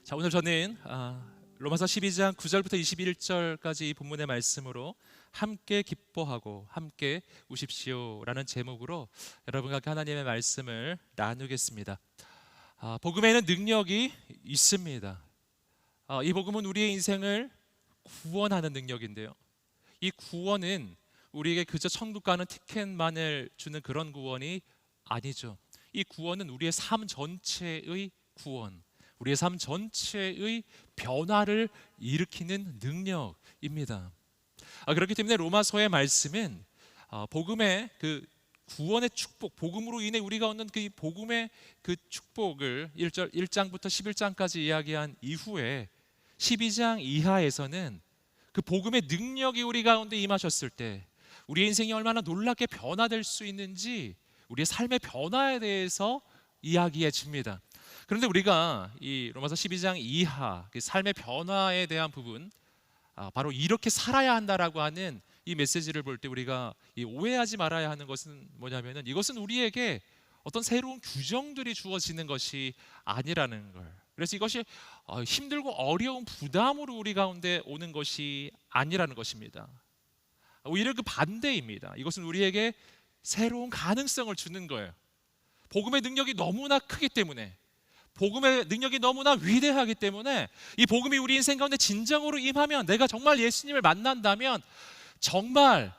자, 오늘 저는 로마서 12장 9절부터 21절까지 이 본문의 말씀으로 함께 기뻐하고 함께 우십시오라는 제목으로 여러분과 함께 하나님의 말씀을 나누겠습니다. 복음에는 능력이 있습니다. 이 복음은 우리의 인생을 구원하는 능력인데요, 이 구원은 우리에게 그저 천국 가는 티켓만을 주는 그런 구원이 아니죠. 이 구원은 우리의 삶 전체의 구원, 우리의 삶 전체의 변화를 일으키는 능력입니다. 그렇기 때문에 로마서의 말씀은 복음의 그 구원의 축복, 복음으로 인해 우리가 얻는 그 복음의 그 축복을 1장부터 11장까지 이야기한 이후에 12장 이하에서는 그 복음의 능력이 우리 가운데 임하셨을 때 우리의 인생이 얼마나 놀랍게 변화될 수 있는지, 우리의 삶의 변화에 대해서 이야기해 줍니다. 그런데 우리가 이 로마서 12장 이하 그 삶의 변화에 대한 부분, 바로 이렇게 살아야 한다라고 하는 이 메시지를 볼 때 우리가 오해하지 말아야 하는 것은 뭐냐면은, 이것은 우리에게 어떤 새로운 규정들이 주어지는 것이 아니라는 걸. 그래서 이것이 힘들고 어려운 부담으로 우리 가운데 오는 것이 아니라는 것입니다. 오히려 그 반대입니다. 이것은 우리에게 새로운 가능성을 주는 거예요. 복음의 능력이 너무나 크기 때문에, 복음의 능력이 너무나 위대하기 때문에 이 복음이 우리 인생 가운데 진정으로 임하면, 내가 정말 예수님을 만난다면, 정말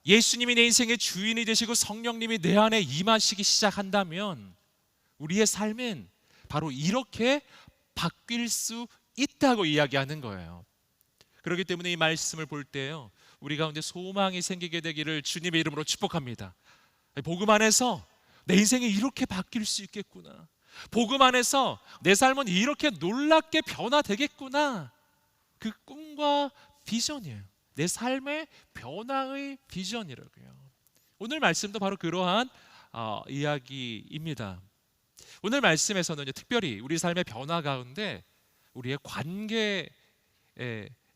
예수님이 내 인생의 주인이 되시고 성령님이 내 안에 임하시기 시작한다면 우리의 삶은 바로 이렇게 바뀔 수 있다고 이야기하는 거예요. 그렇기 때문에 이 말씀을 볼 때요, 우리 가운데 소망이 생기게 되기를 주님의 이름으로 축복합니다. 복음 안에서 내 인생이 이렇게 바뀔 수 있겠구나, 복음 안에서 내 삶은 이렇게 놀랍게 변화되겠구나, 그 꿈과 비전이에요. 내 삶의 변화의 비전이라고요. 오늘 말씀도 바로 그러한 이야기입니다. 오늘 말씀에서는 특별히 우리 삶의 변화 가운데 우리의 관계의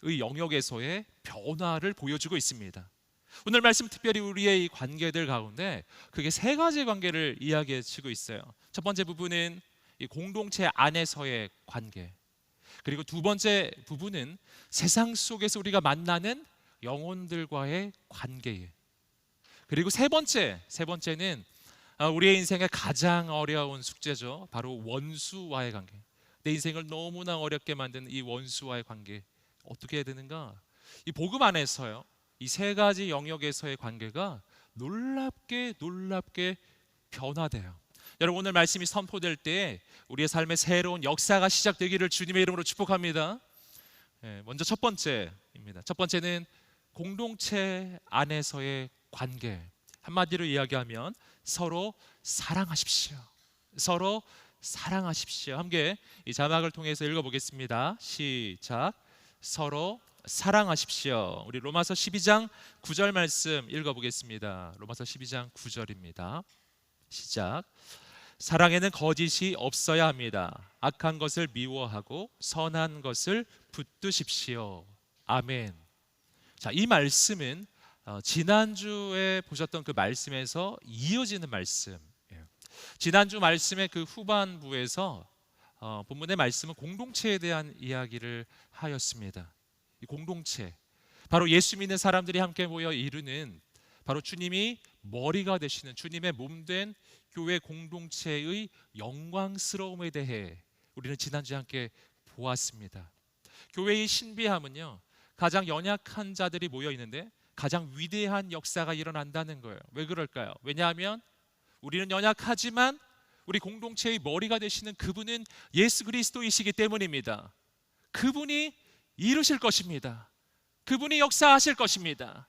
영역에서의 변화를 보여주고 있습니다. 오늘 말씀 특별히 우리의 이 관계들 가운데 그게 세 가지 관계를 이야기해 주고 있어요. 첫 번째 부분은 이 공동체 안에서의 관계, 그리고 두 번째 부분은 세상 속에서 우리가 만나는 영혼들과의 관계예요. 그리고 세 번째는 우리의 인생의 가장 어려운 숙제죠. 바로 원수와의 관계. 내 인생을 너무나 어렵게 만든 이 원수와의 관계, 어떻게 해야 되는가? 이 복음 안에서요, 이 세 가지 영역에서의 관계가 놀랍게 변화돼요. 여러분, 오늘 말씀이 선포될 때 우리의 삶의 새로운 역사가 시작되기를 주님의 이름으로 축복합니다. 먼저 첫 번째입니다. 첫 번째는 공동체 안에서의 관계. 한마디로 이야기하면 서로 사랑하십시오. 서로 사랑하십시오. 함께 이 자막을 통해서 읽어보겠습니다. 시작. 서로 사랑하십시오. 우리 로마서 12장 9절 말씀 읽어보겠습니다. 로마서 12장 9절입니다. 시작. 사랑에는 거짓이 없어야 합니다. 악한 것을 미워하고 선한 것을 붙드십시오. 아멘. 자, 이 말씀은 지난주에 보셨던 그 말씀에서 이어지는 말씀이에요. 지난주 말씀의 그 후반부에서 본문의 말씀은 공동체에 대한 이야기를 하였습니다. 이 공동체, 바로 예수 믿는 사람들이 함께 모여 이루는, 바로 주님이 머리가 되시는 주님의 몸된 교회 공동체의 영광스러움에 대해 우리는 지난주에 함께 보았습니다. 교회의 신비함은요, 가장 연약한 자들이 모여 있는데 가장 위대한 역사가 일어난다는 거예요. 왜 그럴까요? 왜냐하면 우리는 연약하지만 우리 공동체의 머리가 되시는 그분은 예수 그리스도이시기 때문입니다. 그분이 이루실 것입니다. 그분이 역사하실 것입니다.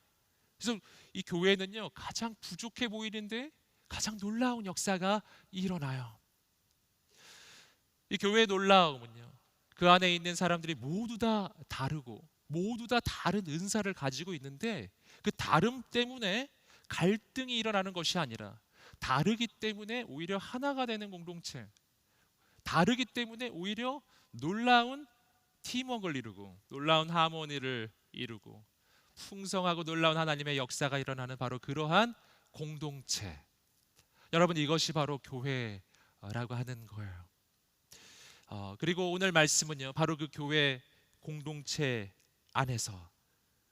그래서 이 교회는요, 가장 부족해 보이는데 가장 놀라운 역사가 일어나요. 이 교회의 놀라움은요, 그 안에 있는 사람들이 모두 다 다르고 모두 다 다른 은사를 가지고 있는데, 그 다름 때문에 갈등이 일어나는 것이 아니라 다르기 때문에 오히려 하나가 되는 공동체, 다르기 때문에 오히려 놀라운 팀워크를 이루고 놀라운 하모니를 이루고 풍성하고 놀라운 하나님의 역사가 일어나는 바로 그러한 공동체. 여러분, 이것이 바로 교회라고 하는 거예요. 그리고 오늘 말씀은요, 바로 그 교회 공동체 안에서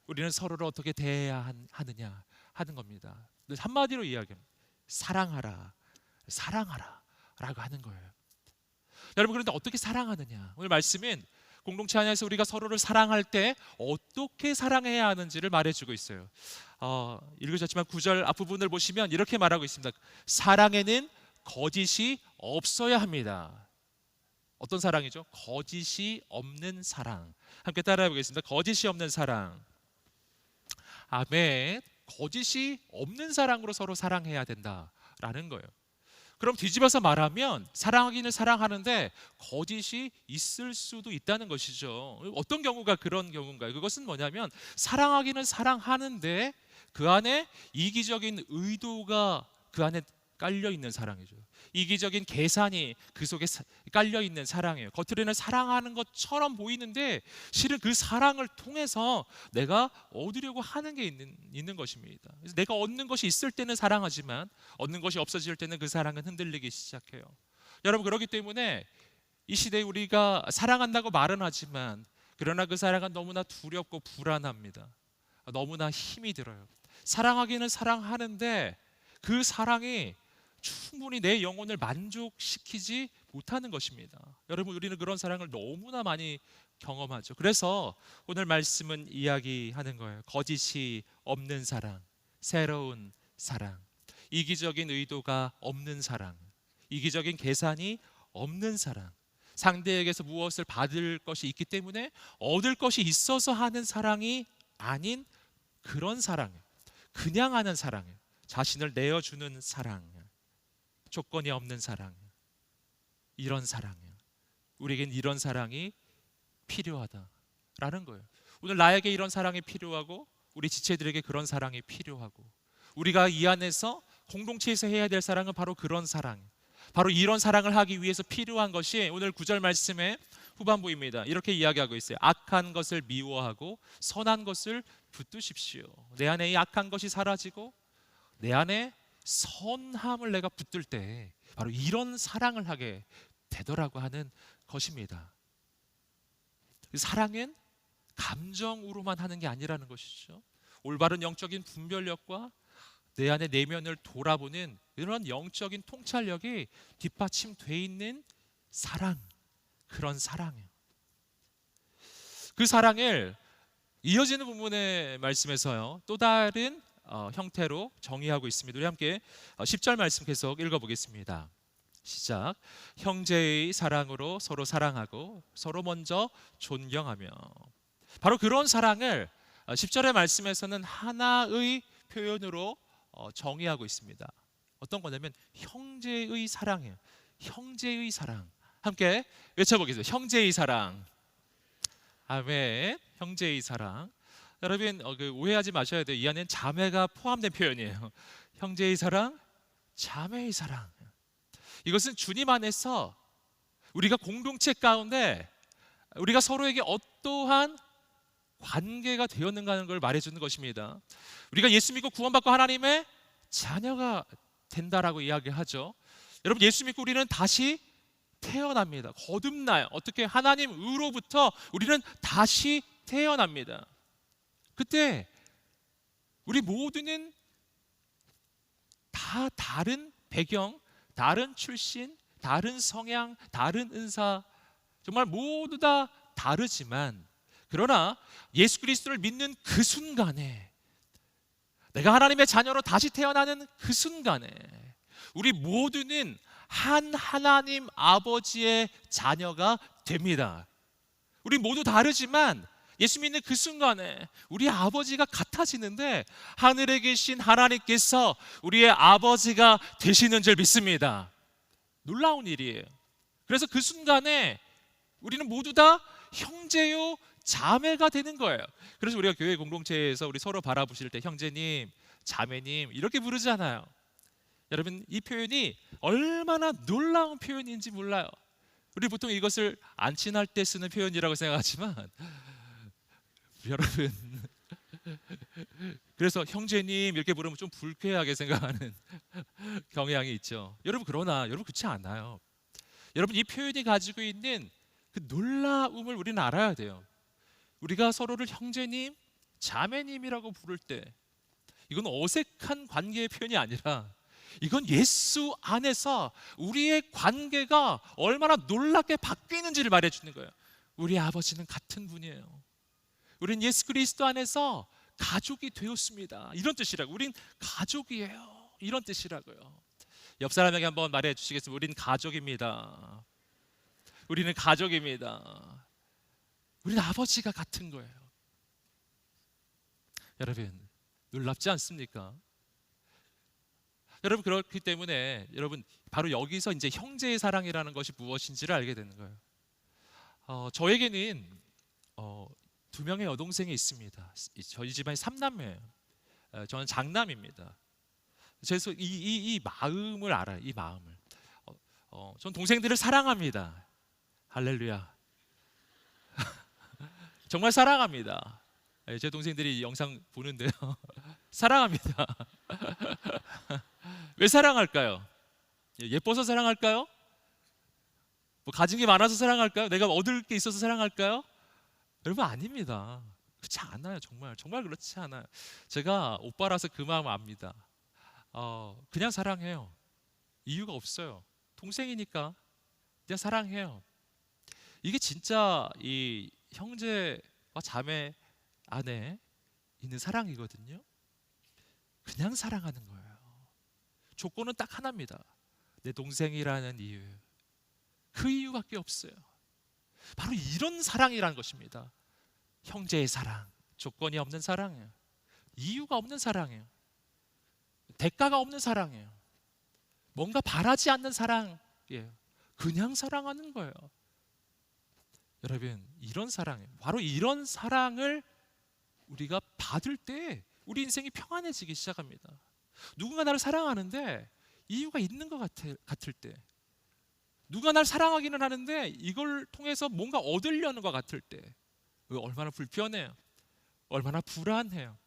우리는 서로를 어떻게 대해야 하느냐 하는 겁니다. 한마디로 이야기합니다. 사랑하라, 사랑하라 라고 하는 거예요. 여러분, 그런데 어떻게 사랑하느냐? 오늘 말씀은 공동체 안에서 우리가 서로를 사랑할 때 어떻게 사랑해야 하는지를 말해주고 있어요. 읽으셨지만 9절 앞부분을 보시면 이렇게 말하고 있습니다. 사랑에는 거짓이 없어야 합니다. 어떤 사랑이죠? 거짓이 없는 사랑. 함께 따라해 보겠습니다. 거짓이 없는 사랑. 아멘. 거짓이 없는 사랑으로 서로 사랑해야 된다라는 거예요. 그럼 뒤집어서 말하면 사랑하기는 사랑하는데 거짓이 있을 수도 있다는 것이죠. 어떤 경우가 그런 경우인가요? 그것은 뭐냐면 사랑하기는 사랑하는데 그 안에 이기적인 의도가 그 안에 깔려 있는 사랑이죠. 이기적인 계산이 그 속에 깔려 있는 사랑이에요. 겉으로는 사랑하는 것처럼 보이는데 실은 그 사랑을 통해서 내가 얻으려고 하는 게 있는 것입니다. 그래서 내가 얻는 것이 있을 때는 사랑하지만 얻는 것이 없어질 때는 그 사랑은 흔들리기 시작해요. 여러분, 그렇기 때문에 이 시대에 우리가 사랑한다고 말은 하지만 그러나 그 사랑은 너무나 두렵고 불안합니다. 너무나 힘이 들어요. 사랑하기는 사랑하는데 그 사랑이 충분히 내 영혼을 만족시키지 못하는 것입니다. 여러분, 우리는 그런 사랑을 너무나 많이 경험하죠. 그래서 오늘 말씀은 이야기하는 거예요. 거짓이 없는 사랑, 새로운 사랑, 이기적인 의도가 없는 사랑, 이기적인 계산이 없는 사랑, 상대에게서 무엇을 받을 것이 있기 때문에 얻을 것이 있어서 하는 사랑이 아닌 그런 사랑, 그냥 하는 사랑, 자신을 내어주는 사랑, 조건이 없는 사랑, 이런 사랑, 우리에겐 이런 사랑이 필요하다라는 거예요. 오늘 나에게 이런 사랑이 필요하고 우리 지체들에게 그런 사랑이 필요하고 우리가 이 안에서 공동체에서 해야 될 사랑은 바로 그런 사랑, 바로 이런 사랑을 하기 위해서 필요한 것이 오늘 9절 말씀의 후반부입니다. 이렇게 이야기하고 있어요. 악한 것을 미워하고 선한 것을 붙드십시오. 내 안에 이 악한 것이 사라지고 내 안에 선함을 내가 붙들 때 바로 이런 사랑을 하게 되더라고 하는 것입니다. 사랑은 감정으로만 하는 게 아니라는 것이죠. 올바른 영적인 분별력과 내 안의 내면을 돌아보는 이런 영적인 통찰력이 뒷받침돼 있는 사랑, 그런 사랑이에요. 그 사랑을 이어지는 부분의 말씀에서요, 또 다른 형태로 정의하고 있습니다. 우리 함께 10절 말씀 계속 읽어보겠습니다. 시작. 형제의 사랑으로 서로 사랑하고 서로 먼저 존경하며. 바로 그런 사랑을 10절의 말씀에서는 하나의 표현으로 정의하고 있습니다. 어떤 거냐면 형제의 사랑이에요. 형제의 사랑. 함께 외쳐보겠습니다. 형제의 사랑. 아멘. 형제의 사랑. 여러분, 오해하지 마셔야 돼요. 이 안에는 자매가 포함된 표현이에요. 형제의 사랑, 자매의 사랑. 이것은 주님 안에서 우리가 공동체 가운데 우리가 서로에게 어떠한 관계가 되었는가 하는 걸 말해주는 것입니다. 우리가 예수 믿고 구원받고 하나님의 자녀가 된다라고 이야기하죠. 여러분, 예수 믿고 우리는 다시 태어납니다. 거듭나요. 어떻게? 하나님으로부터 우리는 다시 태어납니다. 그때 우리 모두는 다 다른 배경, 다른 출신, 다른 성향, 다른 은사, 정말 모두 다 다르지만 그러나 예수 그리스도를 믿는 그 순간에, 내가 하나님의 자녀로 다시 태어나는 그 순간에 우리 모두는 한 하나님 아버지의 자녀가 됩니다. 우리 모두 다르지만 예수 믿는 그 순간에 우리 아버지가 같아지는데 하늘에 계신 하나님께서 우리의 아버지가 되시는 줄 믿습니다. 놀라운 일이에요. 그래서 그 순간에 우리는 모두 다 형제요 자매가 되는 거예요. 그래서 우리가 교회 공동체에서 우리 서로 바라보실 때 형제님, 자매님 이렇게 부르잖아요. 여러분, 이 표현이 얼마나 놀라운 표현인지 몰라요. 우리 보통 이것을 안 친할 때 쓰는 표현이라고 생각하지만 여러분, 그래서 형제님 이렇게 부르면 좀 불쾌하게 생각하는 경향이 있죠. 여러분, 그러나 여러분 그렇지 않아요. 여러분, 이 표현이 가지고 있는 그 놀라움을 우리는 알아야 돼요. 우리가 서로를 형제님, 자매님이라고 부를 때 이건 어색한 관계의 표현이 아니라 이건 예수 안에서 우리의 관계가 얼마나 놀랍게 바뀌는지를 말해주는 거예요. 우리 아버지는 같은 분이에요. 우린 예수 그리스도 안에서 가족이 되었습니다. 이런 뜻이라고. 우린 가족이에요. 이런 뜻이라고요. 옆 사람에게 한번 말해 주시겠습니까? 우린 가족입니다. 우리는 가족입니다. 우리는 아버지가 같은 거예요. 여러분, 놀랍지 않습니까? 여러분, 그렇기 때문에 여러분 바로 여기서 이제 형제의 사랑이라는 것이 무엇인지를 알게 되는 거예요. 저에게는 두 명의 여동생이 있습니다. 저희 집안이 3남매예요. 저는 장남입니다. 그래서 이 마음을 알아요. 이 마음을. 전 동생들을 사랑합니다. 할렐루야. 정말 사랑합니다. 제 동생들이 이 영상 보는데요. 사랑합니다. 왜 사랑할까요? 예뻐서 사랑할까요? 뭐 가진 게 많아서 사랑할까요? 내가 얻을 게 있어서 사랑할까요? 여러분, 아닙니다. 그렇지 않아요. 정말 그렇지 않아요. 제가 오빠라서 그 마음 압니다. 그냥 사랑해요. 이유가 없어요. 동생이니까 그냥 사랑해요. 이게 진짜 이 형제와 자매 안에 있는 사랑이거든요. 그냥 사랑하는 거예요. 조건은 딱 하나입니다. 내 동생이라는 이유. 그 이유밖에 없어요. 바로 이런 사랑이라는 것입니다. 형제의 사랑. 조건이 없는 사랑이에요. 이유가 없는 사랑이에요. 대가가 없는 사랑이에요. 뭔가 바라지 않는 사랑이에요. 그냥 사랑하는 거예요. 여러분, 이런 사랑이에요. 바로 이런 사랑을 우리가 받을 때 우리 인생이 평안해지기 시작합니다. 누군가 나를 사랑하는데 이유가 있는 것 같을 때, 누가 날 사랑하기는 하는데 이걸 통해서 뭔가 얻으려는 것 같을 때 얼마나 불편해요. 얼마나 불안해요.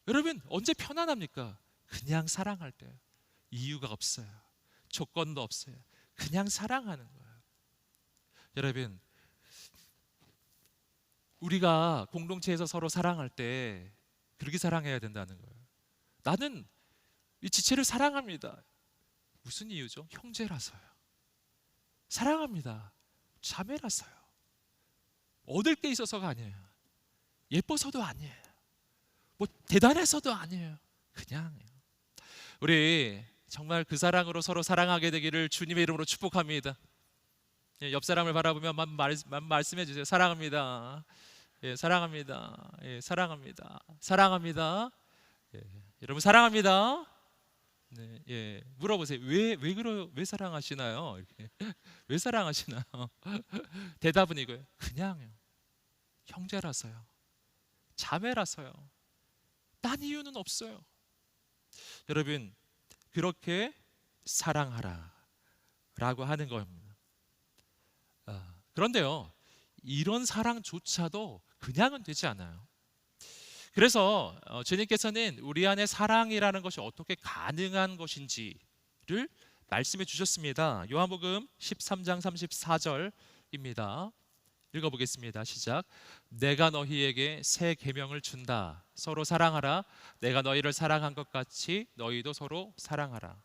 여러분, 언제 편안합니까? 그냥 사랑할 때. 이유가 없어요. 조건도 없어요. 그냥 사랑하는 거예요. 여러분, 우리가 공동체에서 서로 사랑할 때 그렇게 사랑해야 된다는 거예요. 나는 이 지체를 사랑합니다. 무슨 이유죠? 형제라서요. 사랑합니다. 자매라서요. 얻을 게 있어서가 아니에요. 예뻐서도 아니에요. 뭐 대단해서도 아니에요. 그냥요. 우리 정말 그 사랑으로 서로 사랑하게 되기를 주님의 이름으로 축복합니다. 옆 사람을 바라보며 말씀해 주세요. 사랑합니다. 예, 사랑합니다. 예, 사랑합니다. 사랑합니다. 예, 여러분, 사랑합니다. 네, 예, 물어보세요. 왜 사랑하시나요? 이렇게. 왜 사랑하시나요? 대답은 이거예요. 그냥요. 형제라서요. 자매라서요. 딴 이유는 없어요. 여러분, 그렇게 사랑하라 라고 하는 겁니다. 그런데요, 이런 사랑조차도 그냥은 되지 않아요. 그래서 주님께서는 우리 안에 사랑이라는 것이 어떻게 가능한 것인지를 말씀해 주셨습니다. 요한복음 13장 34절입니다. 읽어보겠습니다. 시작. 내가 너희에게 새 계명을 준다. 서로 사랑하라. 내가 너희를 사랑한 것 같이 너희도 서로 사랑하라.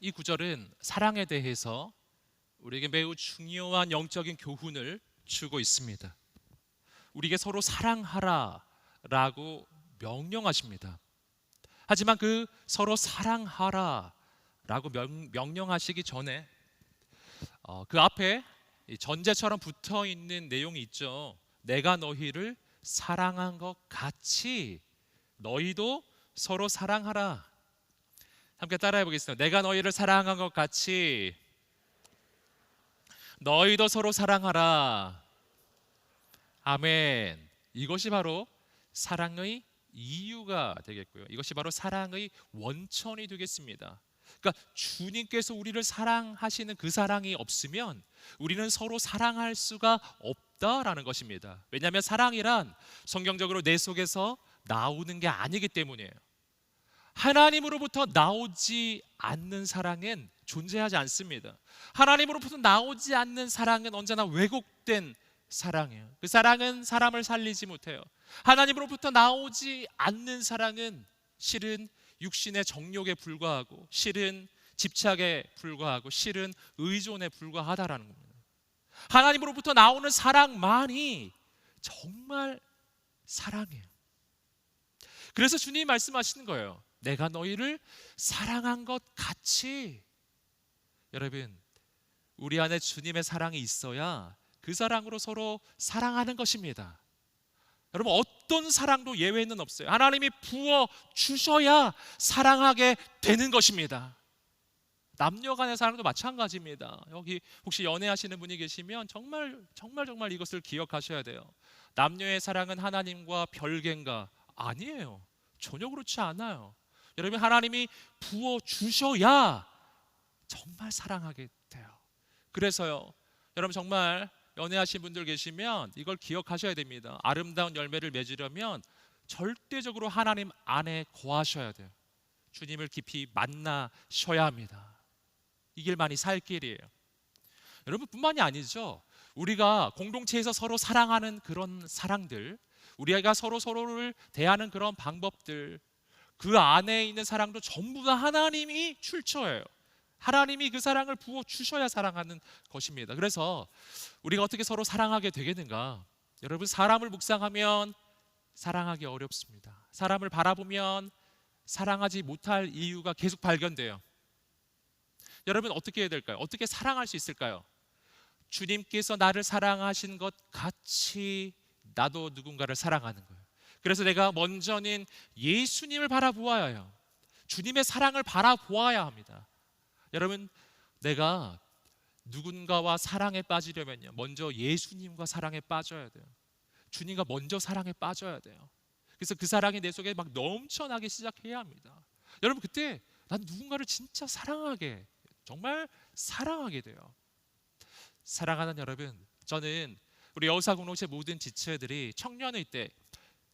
이 구절은 사랑에 대해서 우리에게 매우 중요한 영적인 교훈을 주고 있습니다. 우리에게 서로 사랑하라 라고 명령하십니다. 하지만 그 서로 사랑하라 라고 명령하시기 전에 그 앞에 전제처럼 붙어 있는 내용이 있죠. 내가 너희를 사랑한 것 같이 너희도 서로 사랑하라. 함께 따라해 보겠습니다. 내가 너희를 사랑한 것 같이 너희도 서로 사랑하라. 아멘. 이것이 바로 사랑의 이유가 되겠고요. 이것이 바로 사랑의 원천이 되겠습니다. 그러니까 주님께서 우리를 사랑하시는 그 사랑이 없으면 우리는 서로 사랑할 수가 없다라는 것입니다. 왜냐하면 사랑이란 성경적으로 내 속에서 나오는 게 아니기 때문이에요. 하나님으로부터 나오지 않는 사랑은 존재하지 않습니다. 하나님으로부터 나오지 않는 사랑은 언제나 왜곡된 사랑이에요. 그 사랑은 사람을 살리지 못해요. 하나님으로부터 나오지 않는 사랑은 실은 육신의 정욕에 불과하고, 실은 집착에 불과하고, 실은 의존에 불과하다라는 겁니다. 하나님으로부터 나오는 사랑만이 정말 사랑이에요. 그래서 주님이 말씀하시는 거예요. 내가 너희를 사랑한 것 같이. 여러분, 우리 안에 주님의 사랑이 있어야 그 사랑으로 서로 사랑하는 것입니다. 여러분, 어떤 사랑도 예외는 없어요. 하나님이 부어 주셔야 사랑하게 되는 것입니다. 남녀 간의 사랑도 마찬가지입니다. 여기 혹시 연애하시는 분이 계시면 정말 이것을 기억하셔야 돼요. 남녀의 사랑은 하나님과 별개인가? 아니에요. 전혀 그렇지 않아요. 여러분, 하나님이 부어 주셔야 정말 사랑하게 돼요. 그래서요, 여러분, 정말 연애하신 분들 계시면 이걸 기억하셔야 됩니다. 아름다운 열매를 맺으려면 절대적으로 하나님 안에 거하셔야 돼요. 주님을 깊이 만나셔야 합니다. 이 길만이 살 길이에요. 여러분, 뿐만이 아니죠. 우리가 공동체에서 서로 사랑하는 그런 사랑들, 우리가 서로를 대하는 그런 방법들, 그 안에 있는 사랑도 전부 다 하나님이 출처예요. 하나님이 그 사랑을 부어 주셔야 사랑하는 것입니다. 그래서 우리가 어떻게 서로 사랑하게 되겠는가? 여러분, 사람을 묵상하면 사랑하기 어렵습니다. 사람을 바라보면 사랑하지 못할 이유가 계속 발견돼요. 여러분, 어떻게 해야 될까요? 어떻게 사랑할 수 있을까요? 주님께서 나를 사랑하신 것 같이 나도 누군가를 사랑하는 거예요. 그래서 내가 먼저는 예수님을 바라보아야 해요. 주님의 사랑을 바라보아야 합니다. 여러분, 내가 누군가와 사랑에 빠지려면요, 먼저 예수님과 사랑에 빠져야 돼요. 주님과 먼저 사랑에 빠져야 돼요. 그래서 그 사랑이 내 속에 막 넘쳐나기 시작해야 합니다. 여러분, 그때 난 누군가를 진짜 사랑하게, 정말 사랑하게 돼요. 사랑하는 여러분, 저는 우리 여우사 공동체 모든 지체들이 청년의 때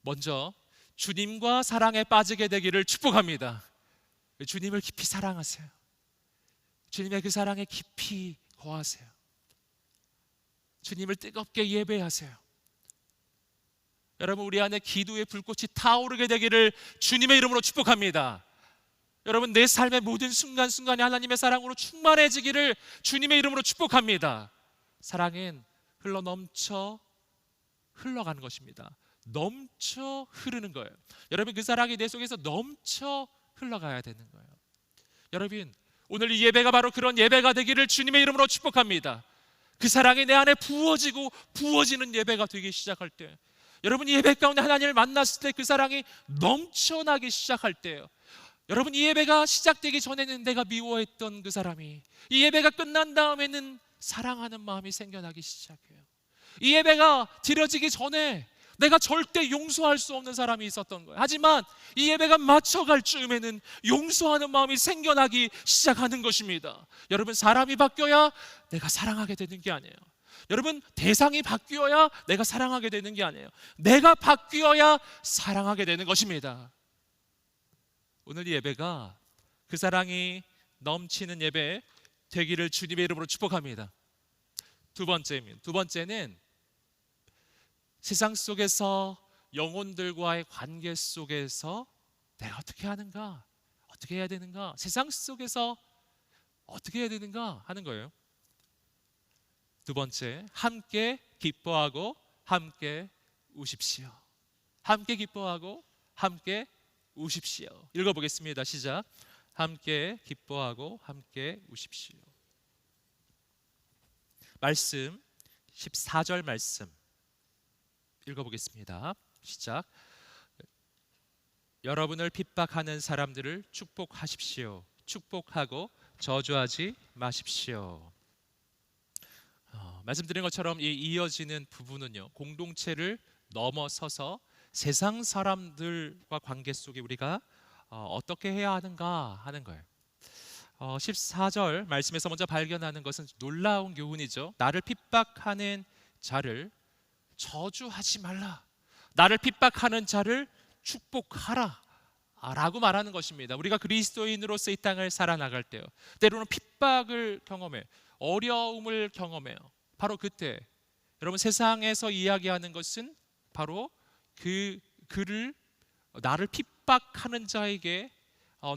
먼저 주님과 사랑에 빠지게 되기를 축복합니다. 주님을 깊이 사랑하세요. 주님의 그 사랑에 깊이 거하세요. 주님을 뜨겁게 예배하세요. 여러분, 우리 안에 기도의 불꽃이 타오르게 되기를 주님의 이름으로 축복합니다. 여러분, 내 삶의 모든 순간순간이 하나님의 사랑으로 충만해지기를 주님의 이름으로 축복합니다. 사랑은 흘러가는 것입니다. 넘쳐 흐르는 거예요. 여러분, 그 사랑이 내 속에서 넘쳐 흘러가야 되는 거예요. 여러분, 오늘 이 예배가 바로 그런 예배가 되기를 주님의 이름으로 축복합니다. 그 사랑이 내 안에 부어지는 예배가 되기 시작할 때, 여러분, 이 예배 가운데 하나님을 만났을 때 그 사랑이 넘쳐나기 시작할 때요, 여러분, 이 예배가 시작되기 전에는 내가 미워했던 그 사람이 이 예배가 끝난 다음에는 사랑하는 마음이 생겨나기 시작해요. 이 예배가 드려지기 전에 내가 절대 용서할 수 없는 사람이 있었던 거예요. 하지만 이 예배가 맞춰갈 즈음에는 용서하는 마음이 생겨나기 시작하는 것입니다. 여러분, 사람이 바뀌어야 내가 사랑하게 되는 게 아니에요. 여러분, 대상이 바뀌어야 내가 사랑하게 되는 게 아니에요. 내가 바뀌어야 사랑하게 되는 것입니다. 오늘 이 예배가 그 사랑이 넘치는 예배 되기를 주님의 이름으로 축복합니다. 두 번째는 세상 속에서 영혼들과의 관계 속에서 내가 어떻게 하는가, 어떻게 해야 되는가, 세상 속에서 어떻게 해야 되는가 하는 거예요. 두 번째, 함께 기뻐하고 함께 우십시오. 함께 기뻐하고 함께 우십시오. 읽어보겠습니다. 시작. 함께 기뻐하고 함께 우십시오. 말씀 14절 말씀 읽어보겠습니다. 시작. 여러분을 핍박하는 사람들을 축복하십시오. 축복하고 저주하지 마십시오. 말씀드린 것처럼 이 이어지는 부분은요, 공동체를 넘어서서 세상 사람들과 관계 속에 우리가 어떻게 해야 하는가 하는 거예요. 14절 말씀에서 먼저 발견하는 것은 놀라운 교훈이죠. 나를 핍박하는 자를 저주하지 말라. 나를 핍박하는 자를 축복하라 라고 말하는 것입니다. 우리가 그리스도인으로서 이 땅을 살아나갈 때요, 때로는 핍박을 경험해, 어려움을 경험해요. 바로 그때 여러분, 세상에서 이야기하는 것은 바로 그를, 나를 핍박하는 자에게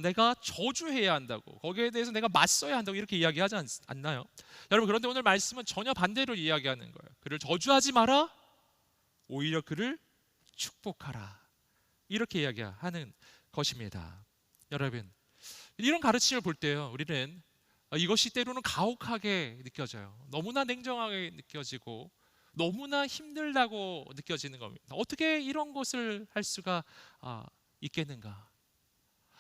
내가 저주해야 한다고, 거기에 대해서 내가 맞서야 한다고 이렇게 이야기하지 않나요? 여러분, 그런데 오늘 말씀은 전혀 반대로 이야기하는 거예요. 그를 저주하지 마라, 오히려 그를 축복하라, 이렇게 이야기하는 것입니다. 여러분, 이런 가르침을 볼 때요, 우리는 이것이 때로는 가혹하게 느껴져요. 너무나 냉정하게 느껴지고 너무나 힘들다고 느껴지는 겁니다. 어떻게 이런 것을 할 수가 있겠는가?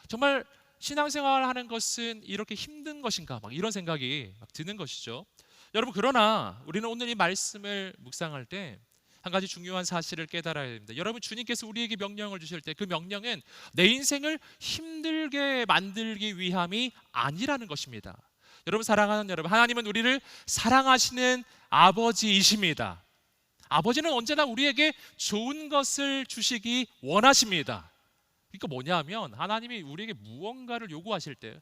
정말 신앙생활을 하는 것은 이렇게 힘든 것인가? 막 이런 생각이 막 드는 것이죠. 여러분, 그러나 우리는 오늘 이 말씀을 묵상할 때 한 가지 중요한 사실을 깨달아야 됩니다. 여러분, 주님께서 우리에게 명령을 주실 때 그 명령은 내 인생을 힘들게 만들기 위함이 아니라는 것입니다. 여러분, 사랑하는 여러분, 하나님은 우리를 사랑하시는 아버지이십니다. 아버지는 언제나 우리에게 좋은 것을 주시기 원하십니다. 그러니까 뭐냐면, 하나님이 우리에게 무언가를 요구하실 때,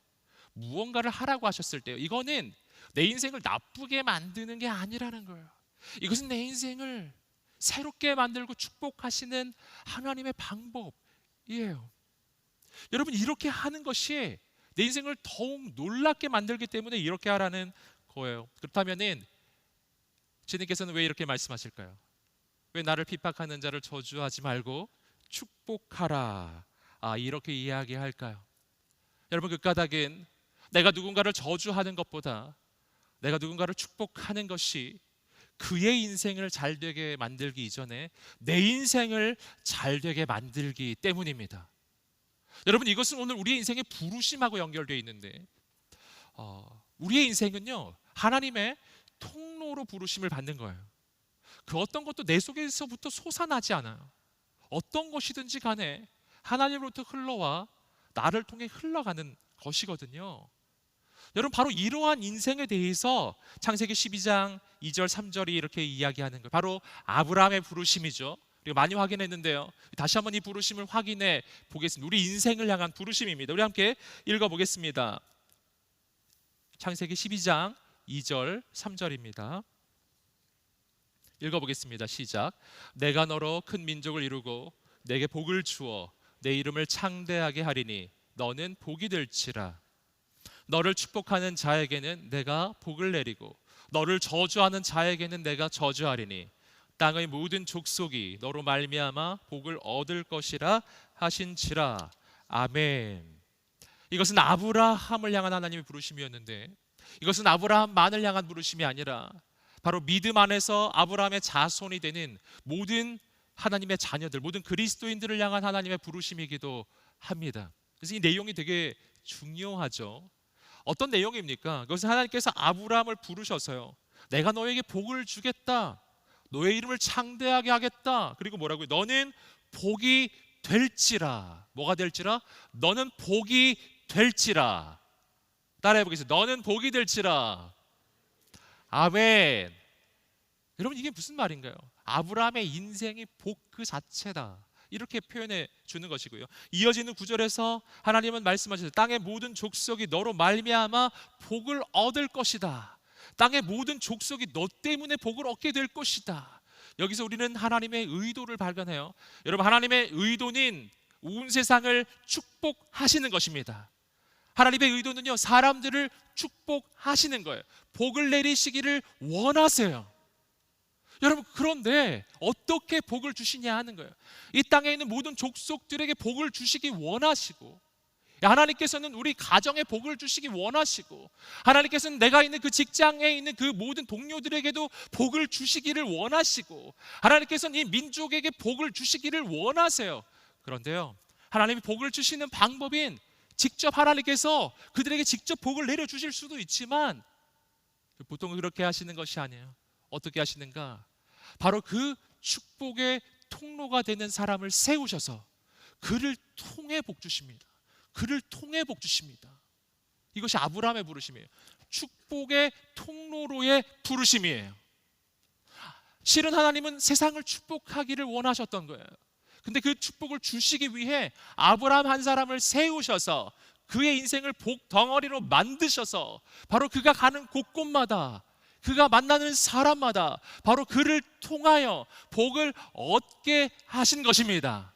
무언가를 하라고 하셨을 때, 이거는 내 인생을 나쁘게 만드는 게 아니라는 거예요. 이것은 내 인생을 새롭게 만들고 축복하시는 하나님의 방법이에요. 여러분, 이렇게 하는 것이 내 인생을 더욱 놀랍게 만들기 때문에 이렇게 하라는 거예요. 그렇다면은 주님께서는 왜 이렇게 말씀하실까요? 왜 나를 핍박하는 자를 저주하지 말고 축복하라, 이렇게 이야기할까요? 여러분, 그 까닭은 내가 누군가를 저주하는 것보다 내가 누군가를 축복하는 것이 그의 인생을 잘되게 만들기 이전에 내 인생을 잘되게 만들기 때문입니다. 여러분, 이것은 오늘 우리의 인생의 부르심하고 연결되어 있는데, 우리의 인생은요, 하나님의 통로로 부르심을 받는 거예요. 그 어떤 것도 내 속에서부터 솟아나지 않아요. 어떤 것이든지 간에 하나님으로부터 흘러와 나를 통해 흘러가는 것이거든요. 여러분, 바로 이러한 인생에 대해서 창세기 12장 2절 3절이 이렇게 이야기하는 거예요. 바로 아브라함의 부르심이죠. 우리가 많이 확인했는데요, 다시 한번 이 부르심을 확인해 보겠습니다. 우리 인생을 향한 부르심입니다. 우리 함께 읽어보겠습니다. 창세기 12장 2절 3절입니다. 읽어보겠습니다. 시작. 내가 너로 큰 민족을 이루고 내게 복을 주어 내 이름을 창대하게 하리니 너는 복이 될지라. 너를 축복하는 자에게는 내가 복을 내리고 너를 저주하는 자에게는 내가 저주하리니 땅의 모든 족속이 너로 말미암아 복을 얻을 것이라 하신지라. 아멘. 이것은 아브라함을 향한 하나님의 부르심이었는데, 이것은 아브라함만을 향한 부르심이 아니라 바로 믿음 안에서 아브라함의 자손이 되는 모든 하나님의 자녀들, 모든 그리스도인들을 향한 하나님의 부르심이기도 합니다. 그래서 이 내용이 되게 중요하죠. 어떤 내용입니까? 그것은 하나님께서 아브라함을 부르셔서요, 내가 너에게 복을 주겠다, 너의 이름을 창대하게 하겠다, 그리고 뭐라고요? 너는 복이 될지라. 뭐가 될지라? 너는 복이 될지라. 따라해 보겠습니다. 너는 복이 될지라. 아멘. 여러분, 이게 무슨 말인가요? 아브라함의 인생이 복 그 자체다, 이렇게 표현해 주는 것이고요. 이어지는 구절에서 하나님은 말씀하셨어요. 땅의 모든 족속이 너로 말미암아 복을 얻을 것이다. 땅의 모든 족속이 너 때문에 복을 얻게 될 것이다. 여기서 우리는 하나님의 의도를 발견해요. 여러분, 하나님의 의도는 온 세상을 축복하시는 것입니다. 하나님의 의도는요, 사람들을 축복하시는 거예요. 복을 내리시기를 원하세요. 여러분, 그런데 어떻게 복을 주시냐 하는 거예요. 이 땅에 있는 모든 족속들에게 복을 주시기 원하시고, 하나님께서는 우리 가정에 복을 주시기 원하시고, 하나님께서는 내가 있는 그 직장에 있는 그 모든 동료들에게도 복을 주시기를 원하시고, 하나님께서는 이 민족에게 복을 주시기를 원하세요. 그런데요, 하나님이 복을 주시는 방법인 직접 하나님께서 그들에게 직접 복을 내려주실 수도 있지만, 보통 그렇게 하시는 것이 아니에요. 어떻게 하시는가? 바로 그 축복의 통로가 되는 사람을 세우셔서 그를 통해 복 주십니다. 그를 통해 복 주십니다. 이것이 아브라함의 부르심이에요. 축복의 통로로의 부르심이에요. 실은 하나님은 세상을 축복하기를 원하셨던 거예요. 근데 그 축복을 주시기 위해 아브라함 한 사람을 세우셔서 그의 인생을 복 덩어리로 만드셔서 바로 그가 가는 곳곳마다, 그가 만나는 사람마다 바로 그를 통하여 복을 얻게 하신 것입니다.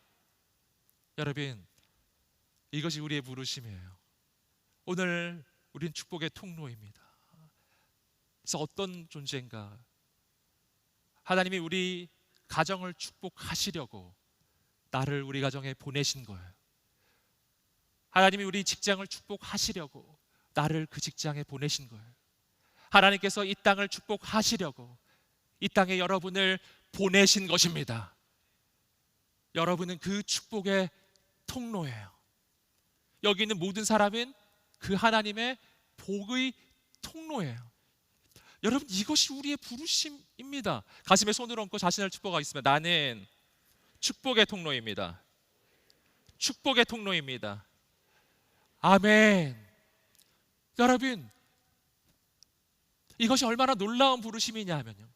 여러분, 이것이 우리의 부르심이에요. 오늘 우린 축복의 통로입니다. 그래서 어떤 존재인가? 하나님이 우리 가정을 축복하시려고 나를 우리 가정에 보내신 거예요. 하나님이 우리 직장을 축복하시려고 나를 그 직장에 보내신 거예요. 하나님께서 이 땅을 축복하시려고 이 땅에 여러분을 보내신 것입니다. 여러분은 그 축복의 통로예요. 여기 있는 모든 사람은 그 하나님의 복의 통로예요. 여러분, 이것이 우리의 부르심입니다. 가슴에 손을 얹고 자신을 축복하겠습니다. 나는 축복의 통로입니다. 축복의 통로입니다. 아멘. 여러분, 이것이 얼마나 놀라운 부르심이냐 하면요,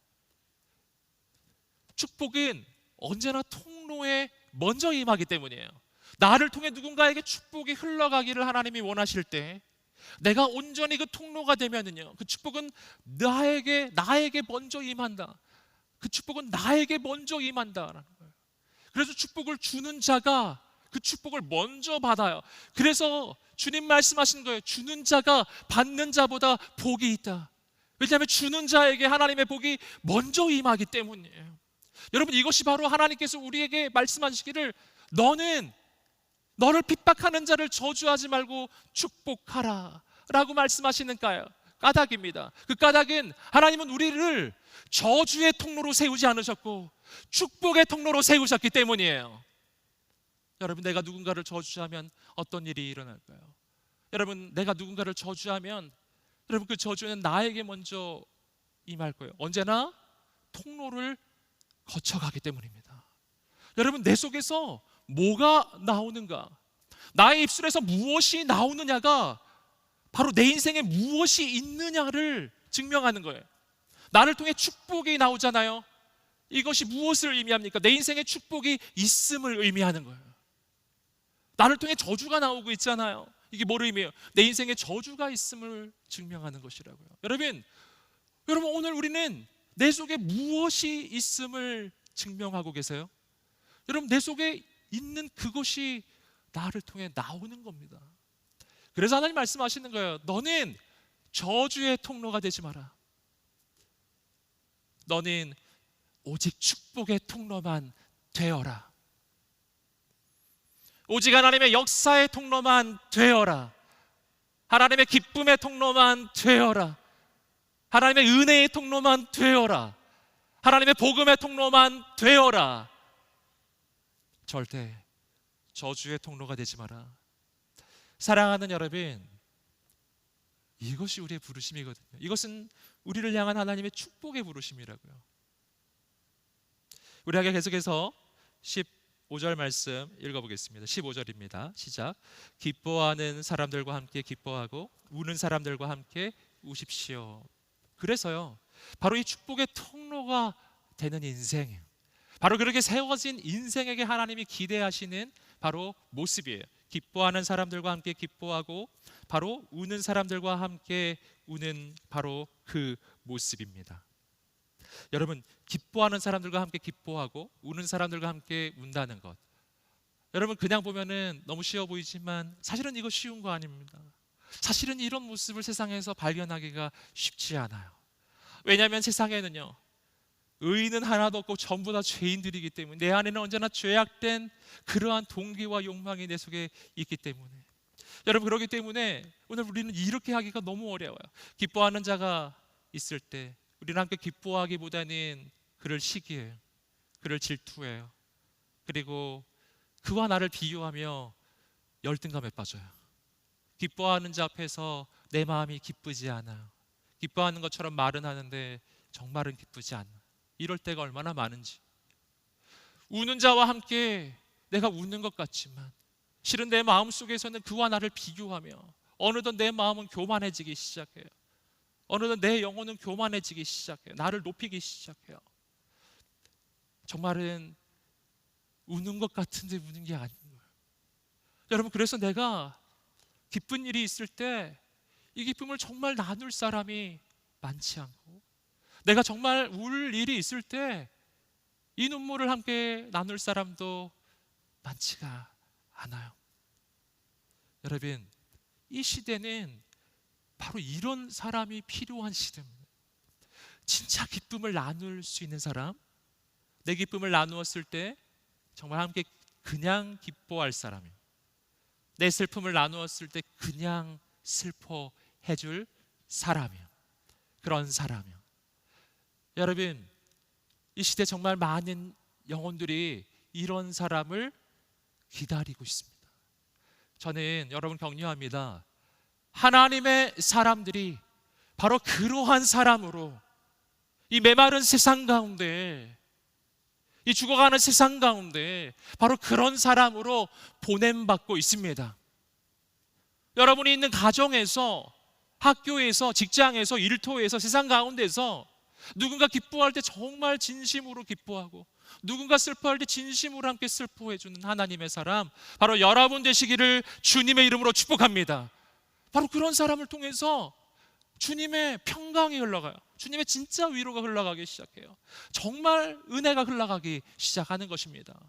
축복은 언제나 통로에 먼저 임하기 때문이에요. 나를 통해 누군가에게 축복이 흘러가기를 하나님이 원하실 때 내가 온전히 그 통로가 되면은요, 그 축복은 나에게 먼저 임한다. 그 축복은 나에게 먼저 임한다라는 거예요. 그래서 축복을 주는 자가 그 축복을 먼저 받아요. 그래서 주님 말씀하신 거예요. 주는 자가 받는 자보다 복이 있다. 왜냐하면 주는 자에게 하나님의 복이 먼저 임하기 때문이에요. 여러분, 이것이 바로 하나님께서 우리에게 말씀하시기를 너를 핍박하는 자를 저주하지 말고 축복하라 라고 말씀하시는 까닭입니다. 그 까닭은 하나님은 우리를 저주의 통로로 세우지 않으셨고 축복의 통로로 세우셨기 때문이에요. 여러분, 내가 누군가를 저주하면 어떤 일이 일어날까요? 여러분, 내가 누군가를 저주하면 여러분, 그 저주는 나에게 먼저 임할 거예요. 언제나 통로를 거쳐가기 때문입니다. 여러분, 내 속에서 뭐가 나오는가, 나의 입술에서 무엇이 나오느냐가 바로 내 인생에 무엇이 있느냐를 증명하는 거예요. 나를 통해 축복이 나오잖아요. 이것이 무엇을 의미합니까? 내 인생에 축복이 있음을 의미하는 거예요. 나를 통해 저주가 나오고 있잖아요. 이게 뭘 의미해요? 내 인생에 저주가 있음을 증명하는 것이라고요. 여러분, 오늘 우리는 내 속에 무엇이 있음을 증명하고 계세요? 여러분, 내 속에 있는 그것이 나를 통해 나오는 겁니다. 그래서 하나님 말씀하시는 거예요. 너는 저주의 통로가 되지 마라. 너는 오직 축복의 통로만 되어라. 오직 하나님의 역사의 통로만 되어라. 하나님의 기쁨의 통로만 되어라. 하나님의 은혜의 통로만 되어라. 하나님의 복음의 통로만 되어라. 절대 저주의 통로가 되지 마라. 사랑하는 여러분, 이것이 우리의 부르심이거든요. 이것은 우리를 향한 하나님의 축복의 부르심이라고요. 우리에게 계속해서 15절 말씀 읽어보겠습니다. 15절입니다. 시작. 기뻐하는 사람들과 함께 기뻐하고 우는 사람들과 함께 우십시오. 그래서요, 바로 이 축복의 통로가 되는 인생, 바로 그렇게 세워진 인생에게 하나님이 기대하시는 바로 모습이에요. 기뻐하는 사람들과 함께 기뻐하고 바로 우는 사람들과 함께 우는 바로 그 모습입니다. 여러분, 기뻐하는 사람들과 함께 기뻐하고 우는 사람들과 함께 운다는 것, 여러분, 그냥 보면은 너무 쉬워 보이지만 사실은 이거 쉬운 거 아닙니다. 사실은 이런 모습을 세상에서 발견하기가 쉽지 않아요. 왜냐하면 세상에는요, 의인은 하나도 없고 전부 다 죄인들이기 때문에 내 안에는 언제나 죄악된 그러한 동기와 욕망이 내 속에 있기 때문에, 여러분, 그렇기 때문에 오늘 우리는 이렇게 하기가 너무 어려워요. 기뻐하는 자가 있을 때 우리는 함께 기뻐하기보다는 그를 시기해요. 그를 질투해요. 그리고 그와 나를 비유하며 열등감에 빠져요. 기뻐하는 자 앞에서 내 마음이 기쁘지 않아요. 기뻐하는 것처럼 말은 하는데 정말은 기쁘지 않아. 이럴 때가 얼마나 많은지. 우는 자와 함께 내가 웃는 것 같지만 실은 내 마음속에서는 그와 나를 비교하며 어느덧 내 마음은 교만해지기 시작해요. 어느덧 내 영혼은 교만해지기 시작해요. 나를 높이기 시작해요. 정말은 우는 것 같은데 우는 게 아닌 거예요. 여러분, 그래서 내가 기쁜 일이 있을 때 이 기쁨을 정말 나눌 사람이 많지 않고, 내가 정말 울 일이 있을 때 이 눈물을 함께 나눌 사람도 많지가 않아요. 여러분, 이 시대는 바로 이런 사람이 필요한 시대입니다. 진짜 기쁨을 나눌 수 있는 사람, 내 기쁨을 나누었을 때 정말 함께 그냥 기뻐할 사람이요, 내 슬픔을 나누었을 때 그냥 슬퍼해 줄 사람이요, 그런 사람이요. 여러분, 이 시대 정말 많은 영혼들이 이런 사람을 기다리고 있습니다. 저는 여러분 격려합니다. 하나님의 사람들이 바로 그러한 사람으로 이 메마른 세상 가운데, 이 죽어가는 세상 가운데 바로 그런 사람으로 보냄받고 있습니다. 여러분이 있는 가정에서, 학교에서, 직장에서, 일터에서, 세상 가운데서 누군가 기뻐할 때 정말 진심으로 기뻐하고, 누군가 슬퍼할 때 진심으로 함께 슬퍼해 주는 하나님의 사람, 바로 여러분 되시기를 주님의 이름으로 축복합니다. 바로 그런 사람을 통해서 주님의 평강이 흘러가요. 주님의 진짜 위로가 흘러가기 시작해요. 정말 은혜가 흘러가기 시작하는 것입니다.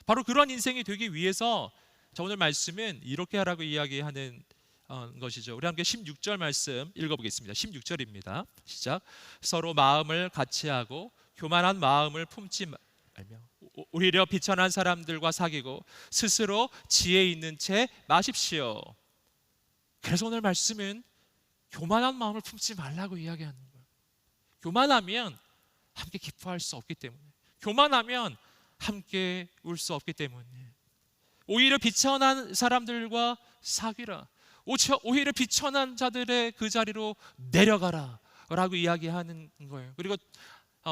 바로 그런 인생이 되기 위해서 저 오늘 말씀은 이렇게 하라고 이야기하는 것이죠. 우리 함께 16절 말씀 읽어보겠습니다. 16절입니다. 시작. 서로 마음을 같이하고 교만한 마음을 품지 말며 오히려 비천한 사람들과 사귀고 스스로 지혜 있는 채 마십시오. 그래서 오늘 말씀은 교만한 마음을 품지 말라고 이야기하는 거예요. 교만하면 함께 기뻐할 수 없기 때문에, 교만하면 함께 울 수 없기 때문에 오히려 비천한 사람들과 사귀라, 오히려 비천한 자들의 그 자리로 내려가라 라고 이야기하는 거예요. 그리고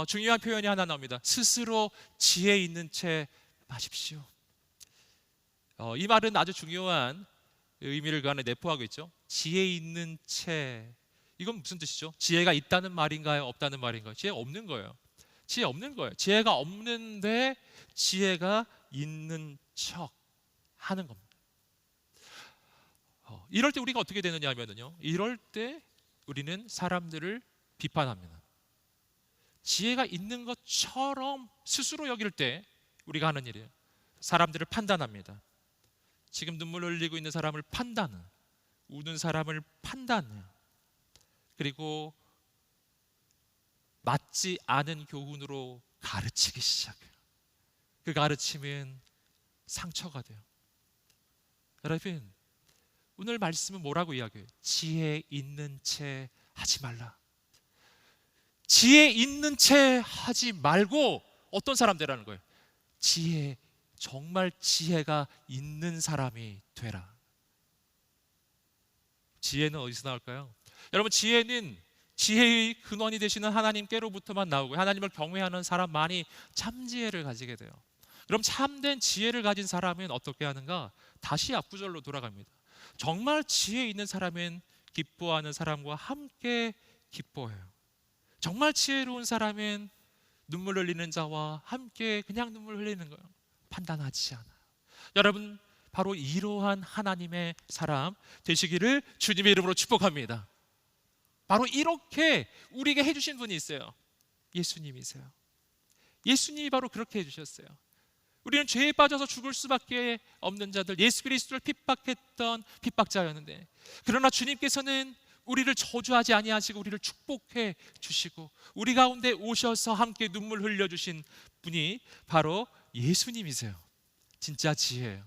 중요한 표현이 하나 나옵니다. 스스로 지혜 있는 채 마십시오. 이 말은 아주 중요한 의미를 그 안에 내포하고 있죠. 지혜 있는 채, 이건 무슨 뜻이죠? 지혜가 있다는 말인가요? 없다는 말인가요? 지혜가 없는 거예요. 지혜 없는 거예요. 지혜가 없는데 지혜가 있는 척 하는 겁니다. 이럴 때 우리가 어떻게 되느냐 하면요, 이럴 때 우리는 사람들을 비판합니다. 지혜가 있는 것처럼 스스로 여길 때 우리가 하는 일이에요. 사람들을 판단합니다. 지금 눈물 흘리고 있는 사람을 판단해, 우는 사람을 판단해, 그리고 맞지 않은 교훈으로 가르치기 시작해요. 그 가르침은 상처가 돼요. 여러분, 오늘 말씀은 뭐라고 이야기해요? 지혜 있는 채 하지 말라. 지혜 있는 채 하지 말고 어떤 사람 되라는 거예요? 정말 지혜가 있는 사람이 되라. 지혜는 어디서 나올까요? 여러분, 지혜는 지혜의 근원이 되시는 하나님께로부터만 나오고, 하나님을 경외하는 사람만이 참 지혜를 가지게 돼요. 그럼 참된 지혜를 가진 사람은 어떻게 하는가? 다시 앞구절로 돌아갑니다. 정말 지혜 있는 사람은 기뻐하는 사람과 함께 기뻐해요. 정말 지혜로운 사람은 눈물 흘리는 자와 함께 그냥 눈물 흘리는 거예요. 판단하지 않아요. 여러분, 바로 이러한 하나님의 사람 되시기를 주님의 이름으로 축복합니다. 바로 이렇게 우리에게 해주신 분이 있어요. 예수님이세요. 예수님이 바로 그렇게 해주셨어요. 우리는 죄에 빠져서 죽을 수밖에 없는 자들, 예수 그리스도를 핍박했던 핍박자였는데, 그러나 주님께서는 우리를 저주하지 아니하시고 우리를 축복해 주시고 우리 가운데 오셔서 함께 눈물 흘려주신 분이 바로 예수님이세요. 진짜 지혜예요.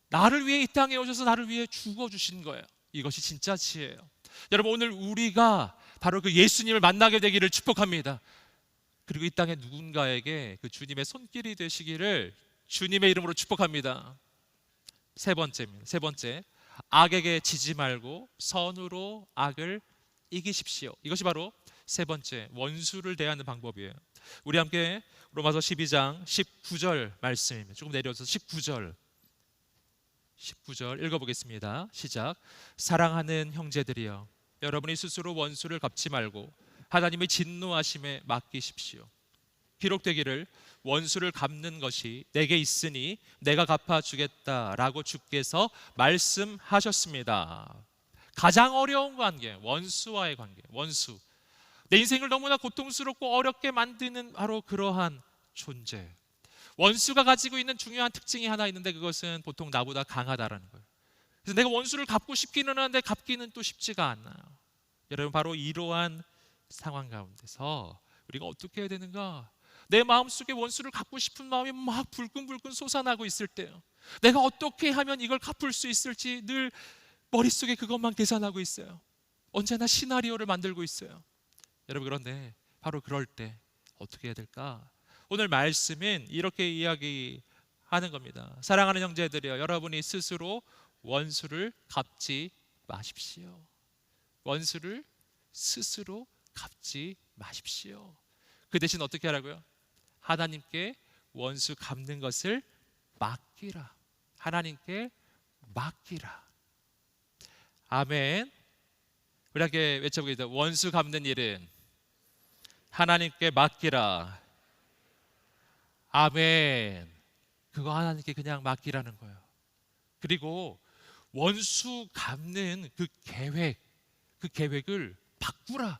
나를 위해 이 땅에 오셔서 나를 위해 죽어주신 거예요. 이것이 진짜 지혜예요. 여러분, 오늘 우리가 바로 그 예수님을 만나게 되기를 축복합니다. 그리고 이 땅에 누군가에게 그 주님의 손길이 되시기를 주님의 이름으로 축복합니다. 세 번째, 악에게 지지 말고 선으로 악을 이기십시오. 이것이 바로 세 번째, 원수를 대하는 방법이에요. 우리 함께 로마서 12장 19절 말씀입니다. 조금 내려서 19절 읽어보겠습니다. 시작. 사랑하는 형제들이여, 여러분이 스스로 원수를 갚지 말고 하나님의 진노하심에 맡기십시오. 기록되기를 원수를 갚는 것이 내게 있으니 내가 갚아주겠다라고 주께서 말씀하셨습니다. 가장 어려운 관계, 원수와의 관계. 원수, 내 인생을 너무나 고통스럽고 어렵게 만드는 바로 그러한 존재. 원수가 가지고 있는 중요한 특징이 하나 있는데 그것은 보통 나보다 강하다라는 거예요. 그래서 내가 원수를 갚고 싶기는 하는데 갚기는 또 쉽지가 않아요. 여러분, 바로 이러한 상황 가운데서 우리가 어떻게 해야 되는가? 내 마음속에 원수를 갚고 싶은 마음이 막 불끈불끈 솟아나고 있을 때요, 내가 어떻게 하면 이걸 갚을 수 있을지 늘 머릿속에 그것만 계산하고 있어요. 언제나 시나리오를 만들고 있어요. 여러분, 그런데 바로 그럴 때 어떻게 해야 될까? 오늘 말씀은 이렇게 이야기하는 겁니다. 사랑하는 형제들이여, 여러분이 스스로 원수를 갚지 마십시오. 원수를 스스로 갚지 마십시오. 그 대신 어떻게 하라고요? 하나님께 원수 갚는 것을 맡기라. 하나님께 맡기라. 아멘. 우리 함께 외쳐보겠습니다. 원수 갚는 일은 하나님께 맡기라. 아멘. 그거 하나님께 그냥 맡기라는 거예요. 그리고 원수 갚는 그 계획을 바꾸라.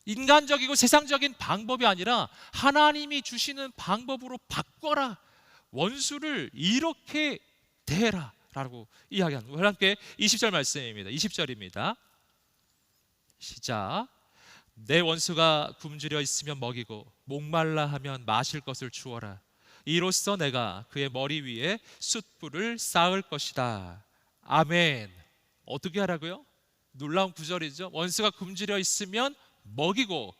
인간적이고 세상적인 방법이 아니라 하나님이 주시는 방법으로 바꿔라. 원수를 이렇게 대해라 라고 이야기하는 거예요. 함께 20절 말씀입니다. 20절입니다. 시작. 내 원수가 굶주려 있으면 먹이고 목말라 하면 마실 것을 주어라. 이로써 내가 그의 머리 위에 숯불을 쌓을 것이다. 아멘. 어떻게 하라고요? 놀라운 구절이죠. 원수가 굶주려 있으면 먹이고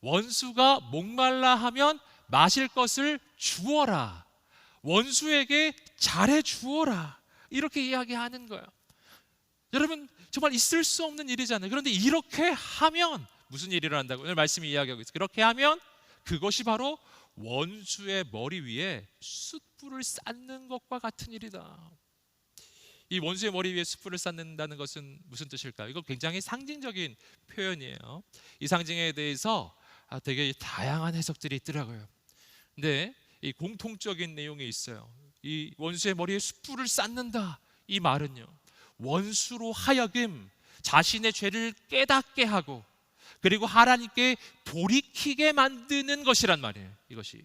원수가 목말라 하면 마실 것을 주어라. 원수에게 잘해 주어라. 이렇게 이야기하는 거예요. 여러분, 정말 있을 수 없는 일이잖아요. 그런데 이렇게 하면 무슨 일이 일어난다고 오늘 말씀이 이야기하고 있어요. 그렇게 하면 그것이 바로 원수의 머리 위에 숯불을 쌓는 것과 같은 일이다. 이 원수의 머리 위에 숯불을 쌓는다는 것은 무슨 뜻일까요? 이거 굉장히 상징적인 표현이에요. 이 상징에 대해서 되게 다양한 해석들이 있더라고요. 근데 이 공통적인 내용이 있어요. 이 원수의 머리에 숯불을 쌓는다, 이 말은요, 원수로 하여금 자신의 죄를 깨닫게 하고 그리고 하나님께 돌이키게 만드는 것이란 말이에요. 이것이,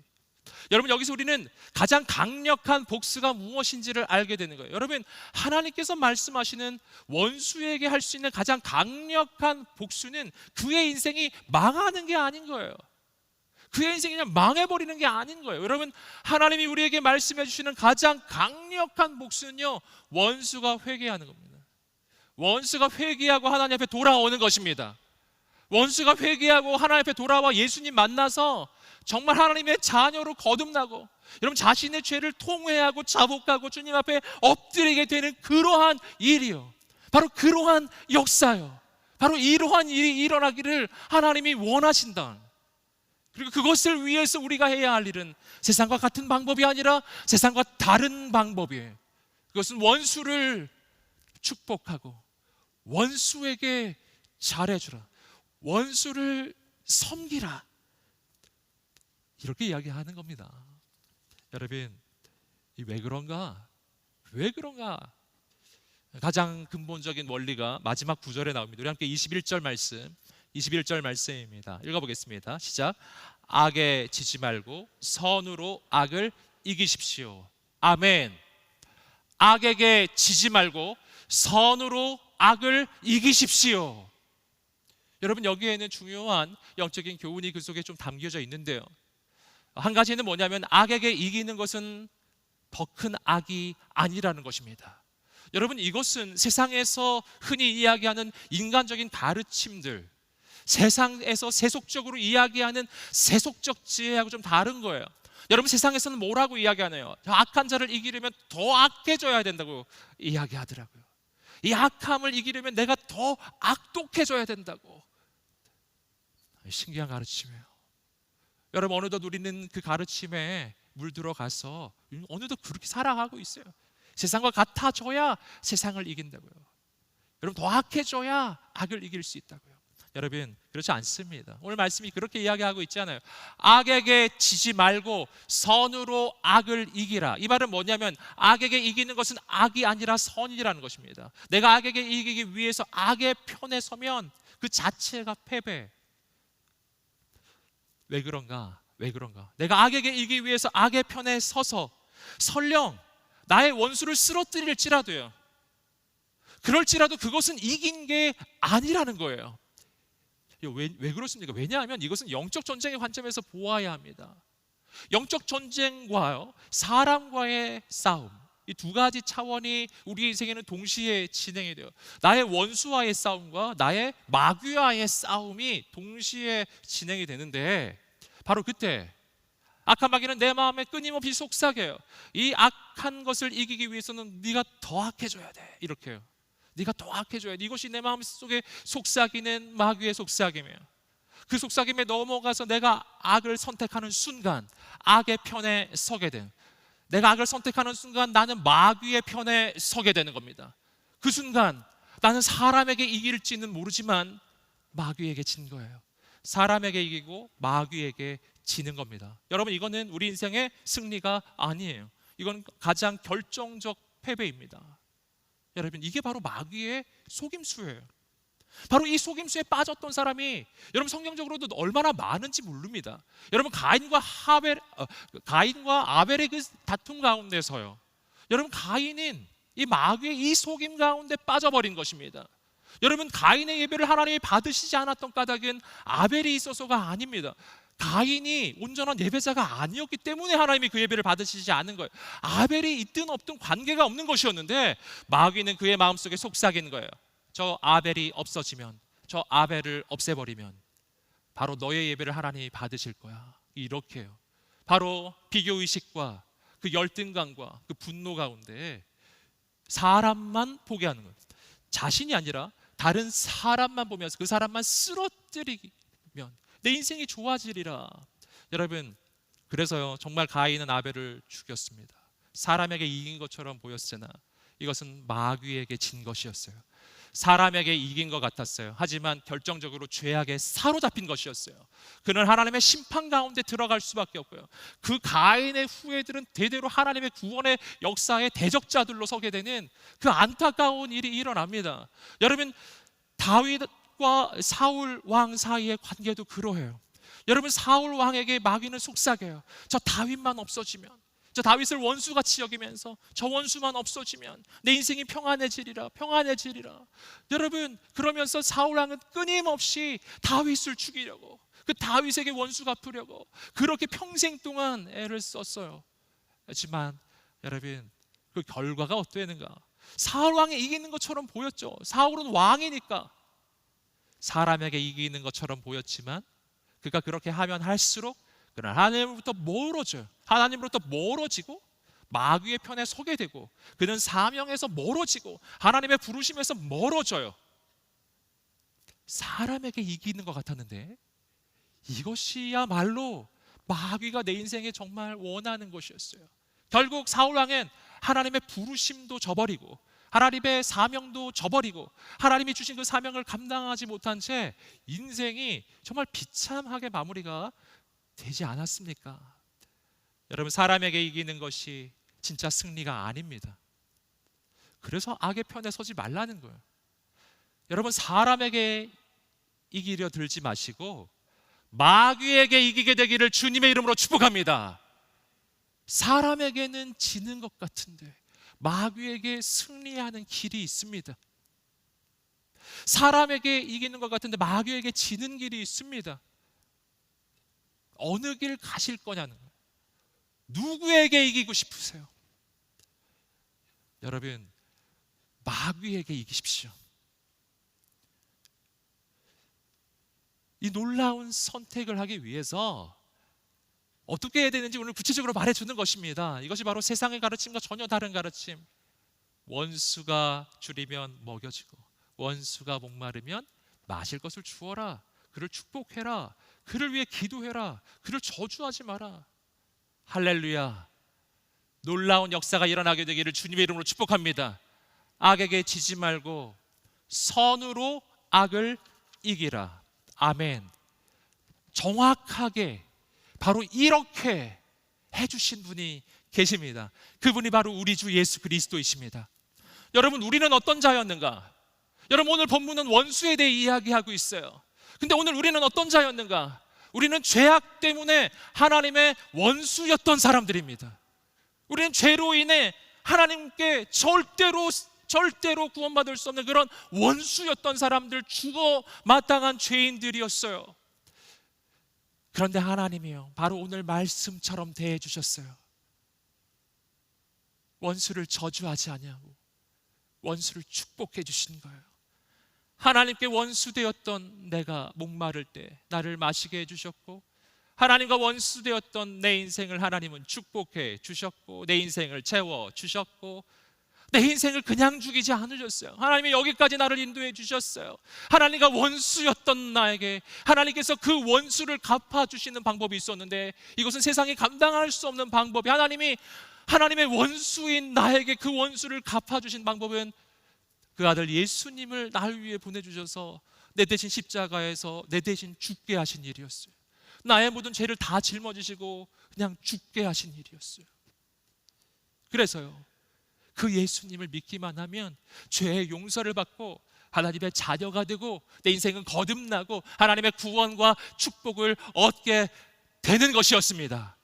여러분, 여기서 우리는 가장 강력한 복수가 무엇인지를 알게 되는 거예요. 여러분, 하나님께서 말씀하시는 원수에게 할 수 있는 가장 강력한 복수는 그의 인생이 망하는 게 아닌 거예요. 그의 인생이 그냥 망해버리는 게 아닌 거예요. 여러분, 하나님이 우리에게 말씀해 주시는 가장 강력한 복수는요, 원수가 회개하는 겁니다. 원수가 회개하고 하나님 앞에 돌아오는 것입니다. 원수가 회개하고 하나님 앞에 돌아와 예수님 만나서 정말 하나님의 자녀로 거듭나고 여러분 자신의 죄를 통회하고 자복하고 주님 앞에 엎드리게 되는 그러한 일이요, 바로 그러한 역사요, 바로 이러한 일이 일어나기를 하나님이 원하신다. 그리고 그것을 위해서 우리가 해야 할 일은 세상과 같은 방법이 아니라 세상과 다른 방법이에요. 그것은 원수를 축복하고 원수에게 잘해주라, 원수를 섬기라, 이렇게 이야기하는 겁니다. 여러분, 왜 그런가? 왜 그런가? 가장 근본적인 원리가 마지막 구절에 나옵니다. 우리 함께 21절 말씀입니다. 읽어보겠습니다. 시작. 악에 지지 말고 선으로 악을 이기십시오. 아멘. 악에게 지지 말고 선으로 악을 이기십시오. 여러분, 여기에는 중요한 영적인 교훈이 그 속에 좀 담겨져 있는데요, 한 가지는 뭐냐면 악에게 이기는 것은 더 큰 악이 아니라는 것입니다. 여러분, 이것은 세상에서 흔히 이야기하는 인간적인 가르침들, 세상에서 세속적으로 이야기하는 세속적 지혜하고 좀 다른 거예요. 여러분, 세상에서는 뭐라고 이야기하나요? 악한 자를 이기려면 더 악해져야 된다고 이야기하더라고요. 이 악함을 이기려면 내가 더 악독해져야 된다고. 신기한 가르침이에요. 여러분, 어느덧 우리는 그 가르침에 물들어가서 어느덧 그렇게 살아가고 있어요. 세상과 같아져야 세상을 이긴다고요. 여러분, 더 악해져야 악을 이길 수 있다고요. 여러분, 그렇지 않습니다. 오늘 말씀이 그렇게 이야기하고 있잖아요. 악에게 지지 말고 선으로 악을 이기라. 이 말은 뭐냐면 악에게 이기는 것은 악이 아니라 선이라는 것입니다. 내가 악에게 이기기 위해서 악의 편에 서면 그 자체가 패배. 왜 그런가? 왜 그런가? 내가 악에게 이기기 위해서 악의 편에 서서 설령 나의 원수를 쓰러뜨릴지라도요, 그럴지라도 그것은 이긴 게 아니라는 거예요. 왜 그렇습니까? 왜냐하면 이것은 영적 전쟁의 관점에서 보아야 합니다. 영적 전쟁과 사람과의 싸움, 이 두 가지 차원이 우리 인생에는 동시에 진행이 돼요. 나의 원수와의 싸움과 나의 마귀와의 싸움이 동시에 진행이 되는데, 바로 그때 악한 마귀는 내 마음에 끊임없이 속삭여요. 이 악한 것을 이기기 위해서는 네가 더 악해져야 돼, 이렇게요. 네가 더 악해져야 돼. 이것이 내 마음속에 속삭이는 마귀의 속삭임이에요. 그 속삭임에 넘어가서 내가 악을 선택하는 순간 악의 편에 서게 된, 내가 악을 선택하는 순간 나는 마귀의 편에 서게 되는 겁니다. 그 순간 나는 사람에게 이길지는 모르지만 마귀에게 진 거예요. 사람에게 이기고 마귀에게 지는 겁니다. 여러분, 이거는 우리 인생의 승리가 아니에요. 이건 가장 결정적 패배입니다. 여러분, 이게 바로 마귀의 속임수예요. 바로 이 속임수에 빠졌던 사람이 여러분 성경적으로도 얼마나 많은지 모릅니다. 여러분, 가인과 아벨의 그 다툼 가운데서요, 여러분 가인은 이 마귀의 이 속임 가운데 빠져버린 것입니다. 여러분, 가인의 예배를 하나님이 받으시지 않았던 까닭은 아벨이 있어서가 아닙니다. 가인이 온전한 예배자가 아니었기 때문에 하나님이 그 예배를 받으시지 않은 거예요. 아벨이 있든 없든 관계가 없는 것이었는데 마귀는 그의 마음속에 속삭이는 거예요. 저 아벨이 없어지면, 저 아벨을 없애버리면 바로 너의 예배를 하나님이 받으실 거야, 이렇게요. 바로 비교의식과 그 열등감과 그 분노 가운데 사람만 보게 하는 거예요. 자신이 아니라 다른 사람만 보면서 그 사람만 쓰러뜨리면 내 인생이 좋아지리라. 여러분, 그래서요, 정말 가인은 아벨을 죽였습니다. 사람에게 이긴 것처럼 보였으나 이것은 마귀에게 진 것이었어요. 사람에게 이긴 것 같았어요. 하지만 결정적으로 죄악에 사로잡힌 것이었어요. 그는 하나님의 심판 가운데 들어갈 수밖에 없고요, 그 가인의 후예들은 대대로 하나님의 구원의 역사의 대적자들로 서게 되는 그 안타까운 일이 일어납니다. 여러분, 다윗과 사울 왕 사이의 관계도 그러해요. 여러분, 사울 왕에게 마귀는 속삭여요. 저 다윗만 없어지면, 저 다윗을 원수같이 여기면서 저 원수만 없어지면 내 인생이 평안해지리라, 평안해지리라. 여러분, 그러면서 사울 왕은 끊임없이 다윗을 죽이려고, 그 다윗에게 원수 갚으려고 그렇게 평생 동안 애를 썼어요. 하지만 여러분, 그 결과가 어땠는가? 사울 왕이 이기는 것처럼 보였죠. 사울은 왕이니까 사람에게 이기는 것처럼 보였지만 그가 그렇게 하면 할수록 그는 하나님으로부터 멀어져요. 하나님으로부터 멀어지고 마귀의 편에 서게 되고, 그는 사명에서 멀어지고 하나님의 부르심에서 멀어져요. 사람에게 이기는 것 같았는데 이것이야말로 마귀가 내 인생에 정말 원하는 것이었어요. 결국 사울 왕은 하나님의 부르심도 저버리고 하나님의 사명도 저버리고 하나님이 주신 그 사명을 감당하지 못한 채 인생이 정말 비참하게 마무리가 되지 않았습니까? 여러분, 사람에게 이기는 것이 진짜 승리가 아닙니다. 그래서 악의 편에 서지 말라는 거예요. 여러분, 사람에게 이기려 들지 마시고 마귀에게 이기게 되기를 주님의 이름으로 축복합니다. 사람에게는 지는 것 같은데 마귀에게 승리하는 길이 있습니다. 사람에게 이기는 것 같은데 마귀에게 지는 길이 있습니다. 어느 길 가실 거냐는 거예요. 누구에게 이기고 싶으세요? 여러분, 마귀에게 이기십시오. 이 놀라운 선택을 하기 위해서 어떻게 해야 되는지 오늘 구체적으로 말해주는 것입니다. 이것이 바로 세상의 가르침과 전혀 다른 가르침. 원수가 줄이면 먹여주고 원수가 목마르면 마실 것을 주어라. 그를 축복해라. 그를 위해 기도해라. 그를 저주하지 마라. 할렐루야. 놀라운 역사가 일어나게 되기를 주님의 이름으로 축복합니다. 악에게 지지 말고 선으로 악을 이기라. 아멘. 정확하게 바로 이렇게 해주신 분이 계십니다. 그분이 바로 우리 주 예수 그리스도이십니다. 여러분, 우리는 어떤 자였는가? 여러분, 오늘 본문은 원수에 대해 이야기하고 있어요. 근데 오늘 우리는 어떤 자였는가? 우리는 죄악 때문에 하나님의 원수였던 사람들입니다. 우리는 죄로 인해 하나님께 절대로 구원받을 수 없는 그런 원수였던 사람들, 죽어 마땅한 죄인들이었어요. 그런데 하나님이요, 바로 오늘 말씀처럼 대해 주셨어요. 원수를 저주하지 아니하고 원수를 축복해 주신 거예요. 하나님께 원수되었던 내가 목마를 때 나를 마시게 해주셨고, 하나님과 원수되었던 내 인생을 하나님은 축복해 주셨고, 내 인생을 채워주셨고, 내 인생을 그냥 죽이지 않으셨어요. 하나님이 여기까지 나를 인도해 주셨어요. 하나님과 원수였던 나에게 하나님께서 그 원수를 갚아주시는 방법이 있었는데, 이것은 세상이 감당할 수 없는 방법이, 하나님의 원수인 나에게 그 원수를 갚아주신 방법은 그 아들 예수님을 나를 위해 보내주셔서 내 대신 십자가에서 내 대신 죽게 하신 일이었어요. 나의 모든 죄를 다 짊어지시고 그냥 죽게 하신 일이었어요. 그래서요, 그 예수님을 믿기만 하면 죄의 용서를 받고 하나님의 자녀가 되고 내 인생은 거듭나고 하나님의 구원과 축복을 얻게 되는 것이었습니다.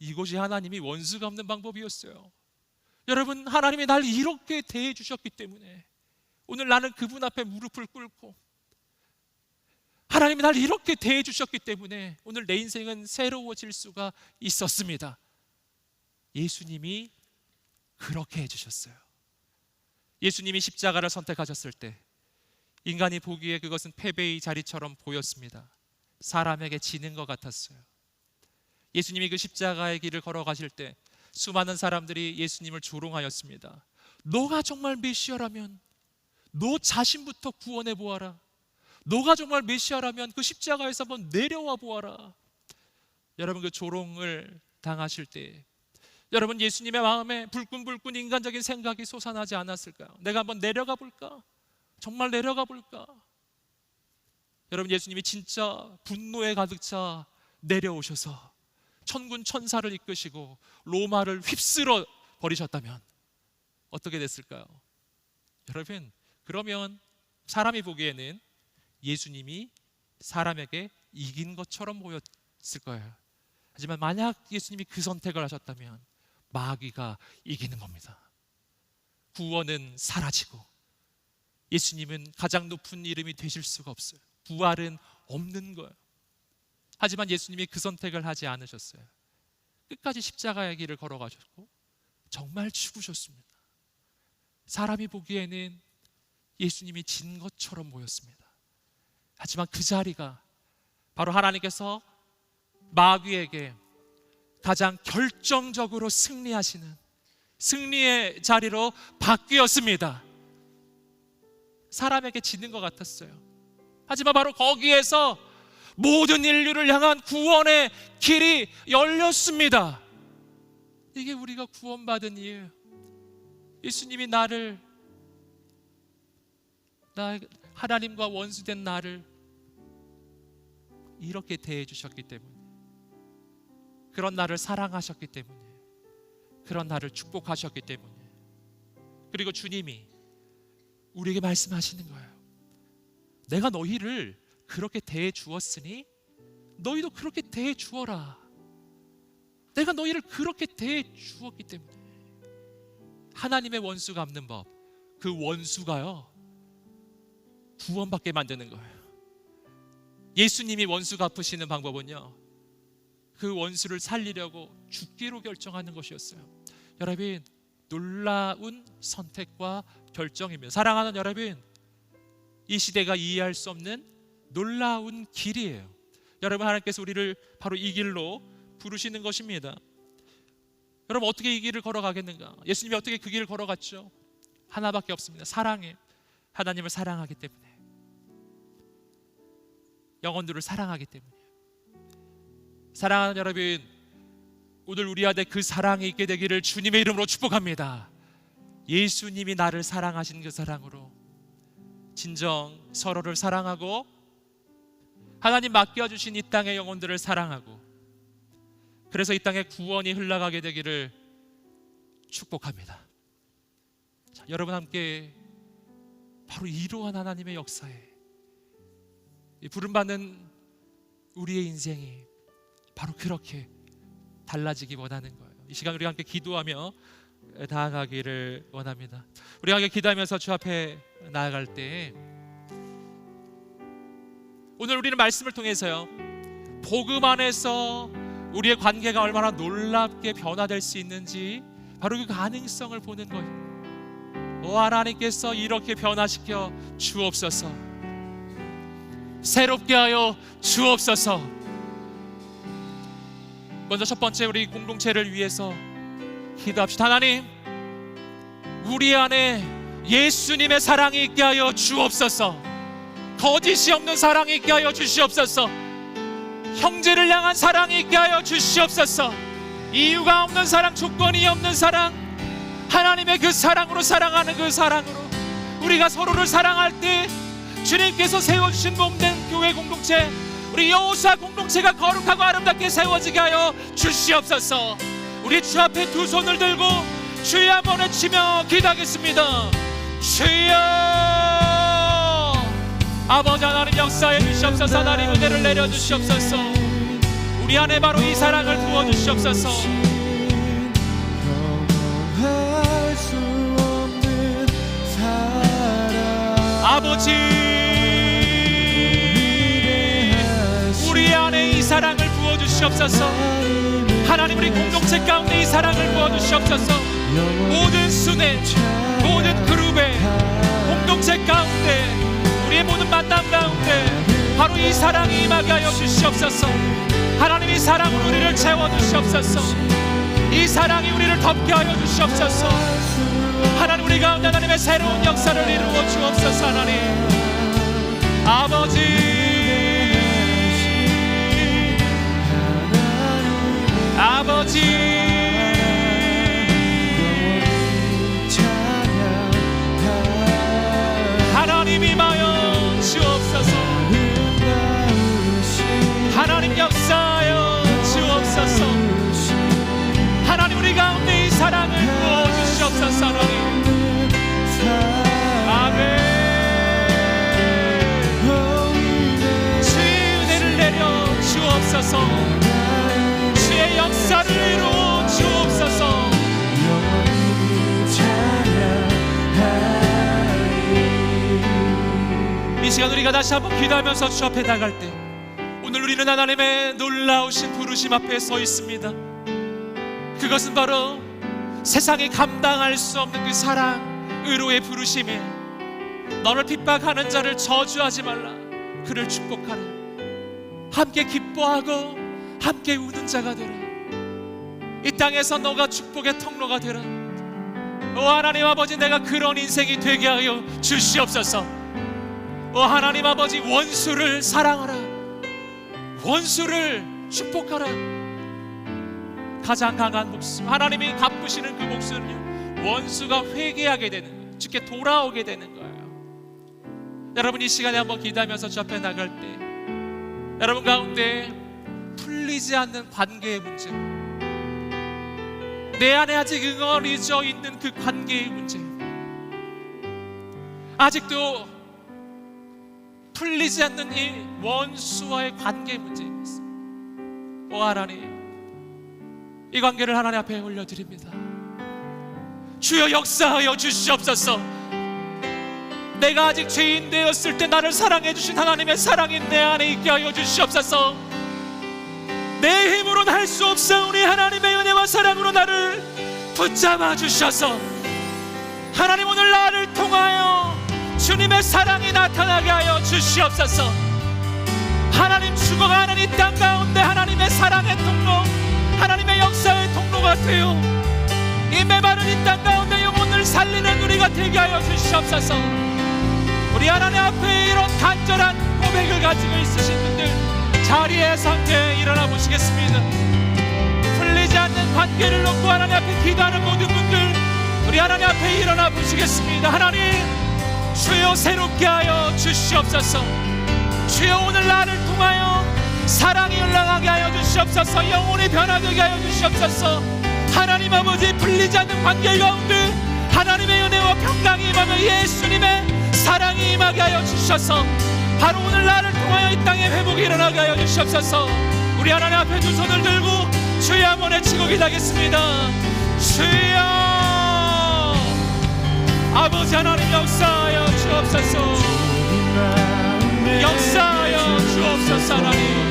이것이 하나님이 원수 갚는 방법이었어요. 여러분, 하나님이 날 이렇게 대해 주셨기 때문에 오늘 나는 그분 앞에 무릎을 꿇고, 하나님이 날 이렇게 대해 주셨기 때문에 오늘 내 인생은 새로워질 수가 있었습니다. 예수님이 그렇게 해주셨어요. 예수님이 십자가를 선택하셨을 때 인간이 보기에 그것은 패배의 자리처럼 보였습니다. 사람에게 지는 것 같았어요. 예수님이 그 십자가의 길을 걸어가실 때 수많은 사람들이 예수님을 조롱하였습니다. 너가 정말 메시아라면 너 자신부터 구원해 보아라. 너가 정말 메시아라면 그 십자가에서 한번 내려와 보아라. 여러분, 그 조롱을 당하실 때 여러분, 예수님의 마음에 불끈불끈 인간적인 생각이 솟아나지 않았을까요? 내가 한번 내려가 볼까? 정말 내려가 볼까? 여러분, 예수님이 진짜 분노에 가득 차 내려오셔서 천군 천사를 이끄시고 로마를 휩쓸어 버리셨다면 어떻게 됐을까요? 여러분, 그러면 사람이 보기에는 예수님이 사람에게 이긴 것처럼 보였을 거예요. 하지만 만약 예수님이 그 선택을 하셨다면 마귀가 이기는 겁니다. 구원은 사라지고 예수님은 가장 높은 이름이 되실 수가 없어요. 부활은 없는 거예요. 하지만 예수님이 그 선택을 하지 않으셨어요. 끝까지 십자가의 길을 걸어가셨고 정말 죽으셨습니다. 사람이 보기에는 예수님이 진 것처럼 보였습니다. 하지만 그 자리가 바로 하나님께서 마귀에게 가장 결정적으로 승리하시는 승리의 자리로 바뀌었습니다. 사람에게 지는 것 같았어요. 하지만 바로 거기에서 모든 인류를 향한 구원의 길이 열렸습니다. 이게 우리가 구원받은 이유예요. 예수님이 하나님과 원수된 나를 이렇게 대해 주셨기 때문에, 그런 나를 사랑하셨기 때문에, 그런 나를 축복하셨기 때문에, 그리고 주님이 우리에게 말씀하시는 거예요. 내가 너희를 그렇게 대해 주었으니 너희도 그렇게 대해 주어라. 내가 너희를 그렇게 대해 주었기 때문에. 하나님의 원수 갚는 법, 그 원수가요 구원받게 만드는 거예요. 예수님이 원수 갚으시는 방법은요, 그 원수를 살리려고 죽기로 결정하는 것이었어요. 여러분, 놀라운 선택과 결정입니다. 사랑하는 여러분, 이 시대가 이해할 수 없는 놀라운 길이에요. 여러분, 하나님께서 우리를 바로 이 길로 부르시는 것입니다. 여러분, 어떻게 이 길을 걸어가겠는가? 예수님이 어떻게 그 길을 걸어갔죠? 하나밖에 없습니다. 사랑해. 하나님을 사랑하기 때문에, 영혼들을 사랑하기 때문에. 사랑하는 여러분, 오늘 우리 안에 그 사랑이 있게 되기를 주님의 이름으로 축복합니다. 예수님이 나를 사랑하신 그 사랑으로 진정 서로를 사랑하고 하나님 맡겨주신 이 땅의 영혼들을 사랑하고, 그래서 이 땅에 구원이 흘러가게 되기를 축복합니다. 자, 여러분 함께 바로 이러한 하나님의 역사에 이 부름받는 우리의 인생이 바로 그렇게 달라지기 원하는 거예요. 이 시간 우리 함께 기도하며 나아가기를 원합니다. 우리 함께 기도하면서 주 앞에 나아갈 때, 오늘 우리는 말씀을 통해서요, 복음 안에서 우리의 관계가 얼마나 놀랍게 변화될 수 있는지 바로 그 가능성을 보는 거예요. 하나님께서 이렇게 변화시켜 주옵소서, 새롭게 하여 주옵소서. 먼저 첫 번째, 우리 공동체를 위해서 기도합시다. 하나님, 우리 안에 예수님의 사랑이 있게 하여 주옵소서. 거짓이 없는 사랑이 있게 하여 주시옵소서. 형제를 향한 사랑이 있게 하여 주시옵소서. 이유가 없는 사랑, 조건이 없는 사랑, 하나님의 그 사랑으로 사랑하는 그 사랑으로 우리가 서로를 사랑할 때 주님께서 세워주신 몸된 교회 공동체, 우리 여호수아 공동체가 거룩하고 아름답게 세워지게 하여 주시옵소서. 우리 주 앞에 두 손을 들고 주여 한번 외치며 기도하겠습니다. 주여, 아버지 하나님 역사해 주시옵소서. 하나님 은혜를 내려주시옵소서. 우리 안에 바로 이 사랑을 부어주시옵소서. 아버지, 우리 안에 이 사랑을 부어주시옵소서. 하나님, 우리 공동체 가운데 이 사랑을 부어주시옵소서. 모든 순회, 모든 그룹의 공동체 가운데, 우리의 모든 만남 가운데 바로 이 사랑이 임하게 하여 주시옵소서. 하나님, 이 사랑으로 우리를 채워주시옵소서. 이 사랑이 우리를 덮게 하여 주시옵소서. 하나님, 우리 가운데 하나님의 새로운 역사를 이루어 주옵소서. 하나님 아버지, 아버지, 하나님 임하여 주옵소서. 하나님 역사하여 주옵소서. 하나님, 우리 가운데 이 사랑을 부어주시옵소서. 하나님 아멘. 주의 은혜를 내려 주옵소서. 주의 역사를 이루어 주옵소서. 이 시간 우리가 다시 한번 기도하면서 주 앞에 나갈 때, 오늘 우리는 하나님의 놀라우신 부르심 앞에 서 있습니다. 그것은 바로 세상이 감당할 수 없는 그 사랑, 의로의 부르심이에요. 너를 핍박하는 자를 저주하지 말라, 그를 축복하라. 함께 기뻐하고 함께 우는 자가 되라. 이 땅에서 너가 축복의 통로가 되라. 오 하나님 아버지, 내가 그런 인생이 되게 하여 주시옵소서. 오 하나님 아버지, 원수를 사랑하라, 원수를 축복하라. 가장 강한 목숨, 하나님이 갚으시는 그 목숨은요, 원수가 회개하게 되는 거예요. 주께 돌아오게 되는 거예요. 여러분, 이 시간에 한번 기도하면서 주 앞에 나갈 때, 여러분 가운데 풀리지 않는 관계의 문제, 내 안에 아직 응어리져 있는 그 관계의 문제, 아직도 풀리지 않는 이 원수와의 관계의 문제 있습니다. 오 하나님, 이 관계를 하나님 앞에 올려드립니다. 주여 역사하여 주시옵소서. 내가 아직 죄인 되었을 때 나를 사랑해 주신 하나님의 사랑이 내 안에 있게 하여 주시옵소서. 내 힘으로는 할 수 없사오니 하나님의 은혜와 사랑으로 나를 붙잡아 주셔서, 하나님 오늘 나를 통하여 주님의 사랑이 나타나게 하여 주시옵소서. 하나님, 죽어가는 이 땅 가운데 하나님의 사랑의 통로, 하나님의 역사의 통로가 되어 이 메마른 이 땅 가운데 영혼을 살리는 우리가 되게 하여 주시옵소서. 우리 하나님 앞에 이런 간절한 고백을 가지고 있으신 분들, 자리에서 함께 일어나 보시겠습니다. 풀리지 않는 관계를 놓고 하나님 앞에 기도하는 모든 분들, 우리 하나님 앞에 일어나 보시겠습니다. 하나님, 주여 새롭게 하여 주시옵소서. 주여 오늘 나를 통하여 사랑이 흘러가게 하여 주시옵소서. 영혼이 변화되게 하여 주시옵소서. 하나님 아버지 풀리지 않는 관계 가운데 하나님의 은혜와 평강이 임하며 예수님의 사랑이 임하게 하여 주셔서 바로 오늘 나를 통하여 이 땅에 회복이 일어나게 하여 주시옵소서. 우리 하나님 앞에 두 손을 들고 주의 한번 외치고 기도하겠습니다. 주여 아버지 하나님 역사하여 주옵소서. 역사하여 주옵소서. 하나님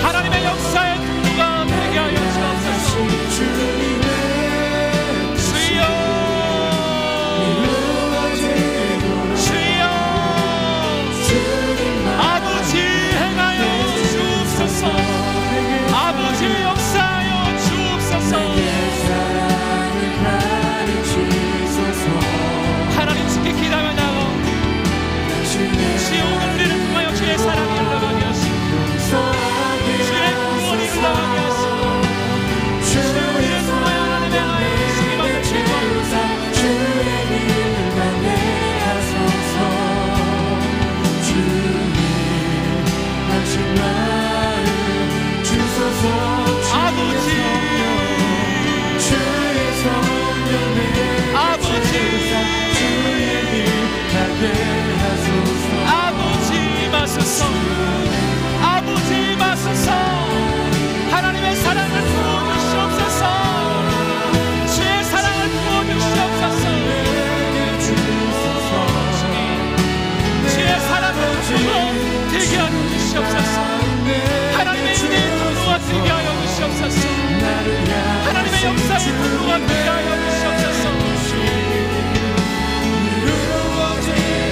하나님의 역사의 통로가 되게 하여 주옵소서. 주여 주여 아버지 행하여 주옵소서. 아버지 역사하여 주옵소서. 하나님 주께 기다려 나고 주여 오늘 우리를 통하여 주의 사랑이 흘러가게 하시고 주의 구원이 흘러가게 하시고 주의 우리를 통하여 하나님의 아의 주님 앞에 기도합니다. 주의 이름을 만회하소서. 주님 하신 마음 주소서. 아버지 주의 성령의 아버지 주의 일 하게 하소서. 아버지 마소서. 아버지 마소서. 하나님의 사랑을 부어주시옵소서. 주의 사랑을 부어주시옵소서. 주의 사랑을 부어 되게 하여 주시옵소서. 하나님의 은혜의 통로가 되게 하여 주시옵소서. 하나님의 역사의 통로가 되게 하여 주시옵소서.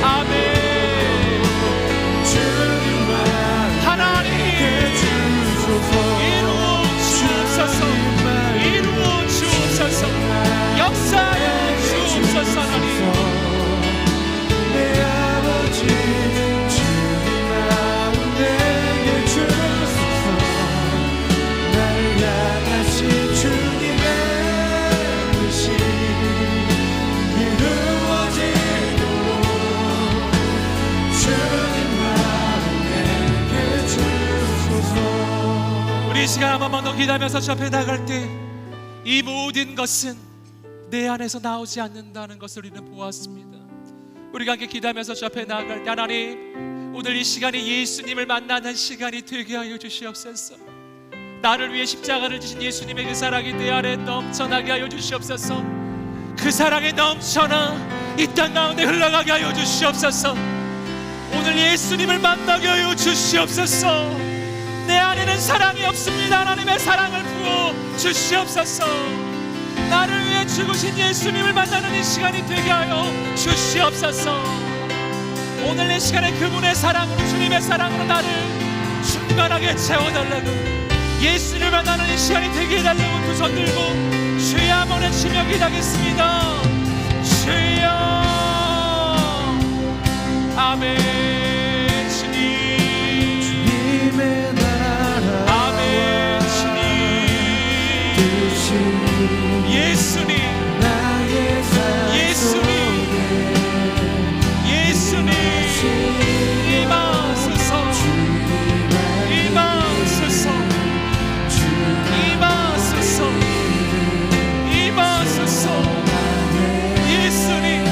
아멘. 이루어 주옵소서. 이루어 주옵소서. 역사하여 주옵소서. 하나님 내 아버지 주님 마음 내게 주소서. 나를 향하신 주님의 뜻이 이루어지도록 주님 마음 내게 주소서. 우리 이 시간 한 번만 더 기도하면서 주 앞에 나갈 때 이 모든 것은 내 안에서 나오지 않는다는 것을 우리는 보았습니다. 우리가 함께 기도하면서 주 앞에 나갈 때 하나님 오늘 이 시간이 예수님을 만나는 시간이 되게 하여 주시옵소서. 나를 위해 십자가를 지신 예수님의 그 사랑이 내 안에 넘쳐나게 하여 주시옵소서. 그 사랑이 넘쳐나 이 땅 가운데 흘러가게 하여 주시옵소서. 오늘 예수님을 만나게 하여 주시옵소서. 내 안에는 사랑이 없습니다. 하나님의 사랑을 부어 주시옵소서. 나를 위해 죽으신 예수님을 만나는 이 시간이 되게 하여 주시옵소서. 오늘 이 시간에 그분의 사랑으로 주님의 사랑으로 나를 충만하게 채워달라고 예수님을 만나는 이 시간이 되게 해달라고 두 손 들고 주의 한번 외치며 기도하겠습니다. 주여 아멘. 예수님, 예수님, 예수님, 임하소서, 임하소서, 임하소서, 임하소서. 예수님,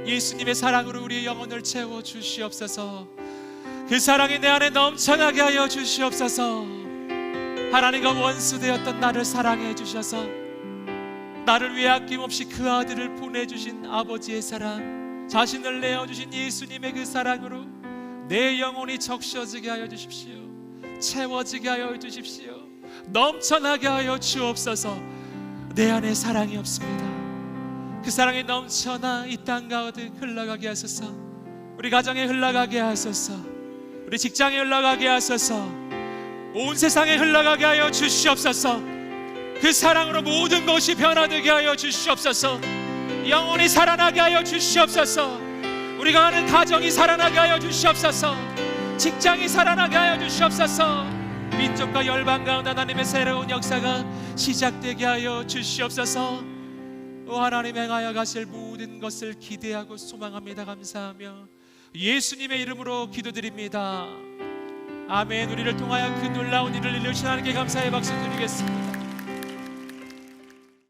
예수님의 사랑으로 우리의 영혼을 채워 주시옵소서. 그 사랑이 내 안에 넘쳐나게 하여 주시옵소서. 하나님과 원수되었던 나를 사랑해 주셔서 나를 위해 아낌없이 그 아들을 보내주신 아버지의 사랑, 자신을 내어주신 예수님의 그 사랑으로 내 영혼이 적셔지게 하여 주십시오. 채워지게 하여 주십시오. 넘쳐나게 하여 주옵소서. 내 안에 사랑이 없습니다. 그 사랑이 넘쳐나 이 땅 가운데 흘러가게 하소서. 우리 가정에 흘러가게 하소서. 우리 직장에 흘러가게 하소서. 온 세상에 흘러가게 하여 주시옵소서. 그 사랑으로 모든 것이 변화되게 하여 주시옵소서. 영혼이 살아나게 하여 주시옵소서. 우리가 하는 가정이 살아나게 하여 주시옵소서. 직장이 살아나게 하여 주시옵소서. 민족과 열방 가운데 하나님의 새로운 역사가 시작되게 하여 주시옵소서. 하나님 행하여 가실 모든 것을 기대하고 소망합니다. 감사하며 예수님의 이름으로 기도드립니다. 아멘. 우리를 통하여 그 놀라운 일을 이루신 하나님께 감사의 박수 드리겠습니다.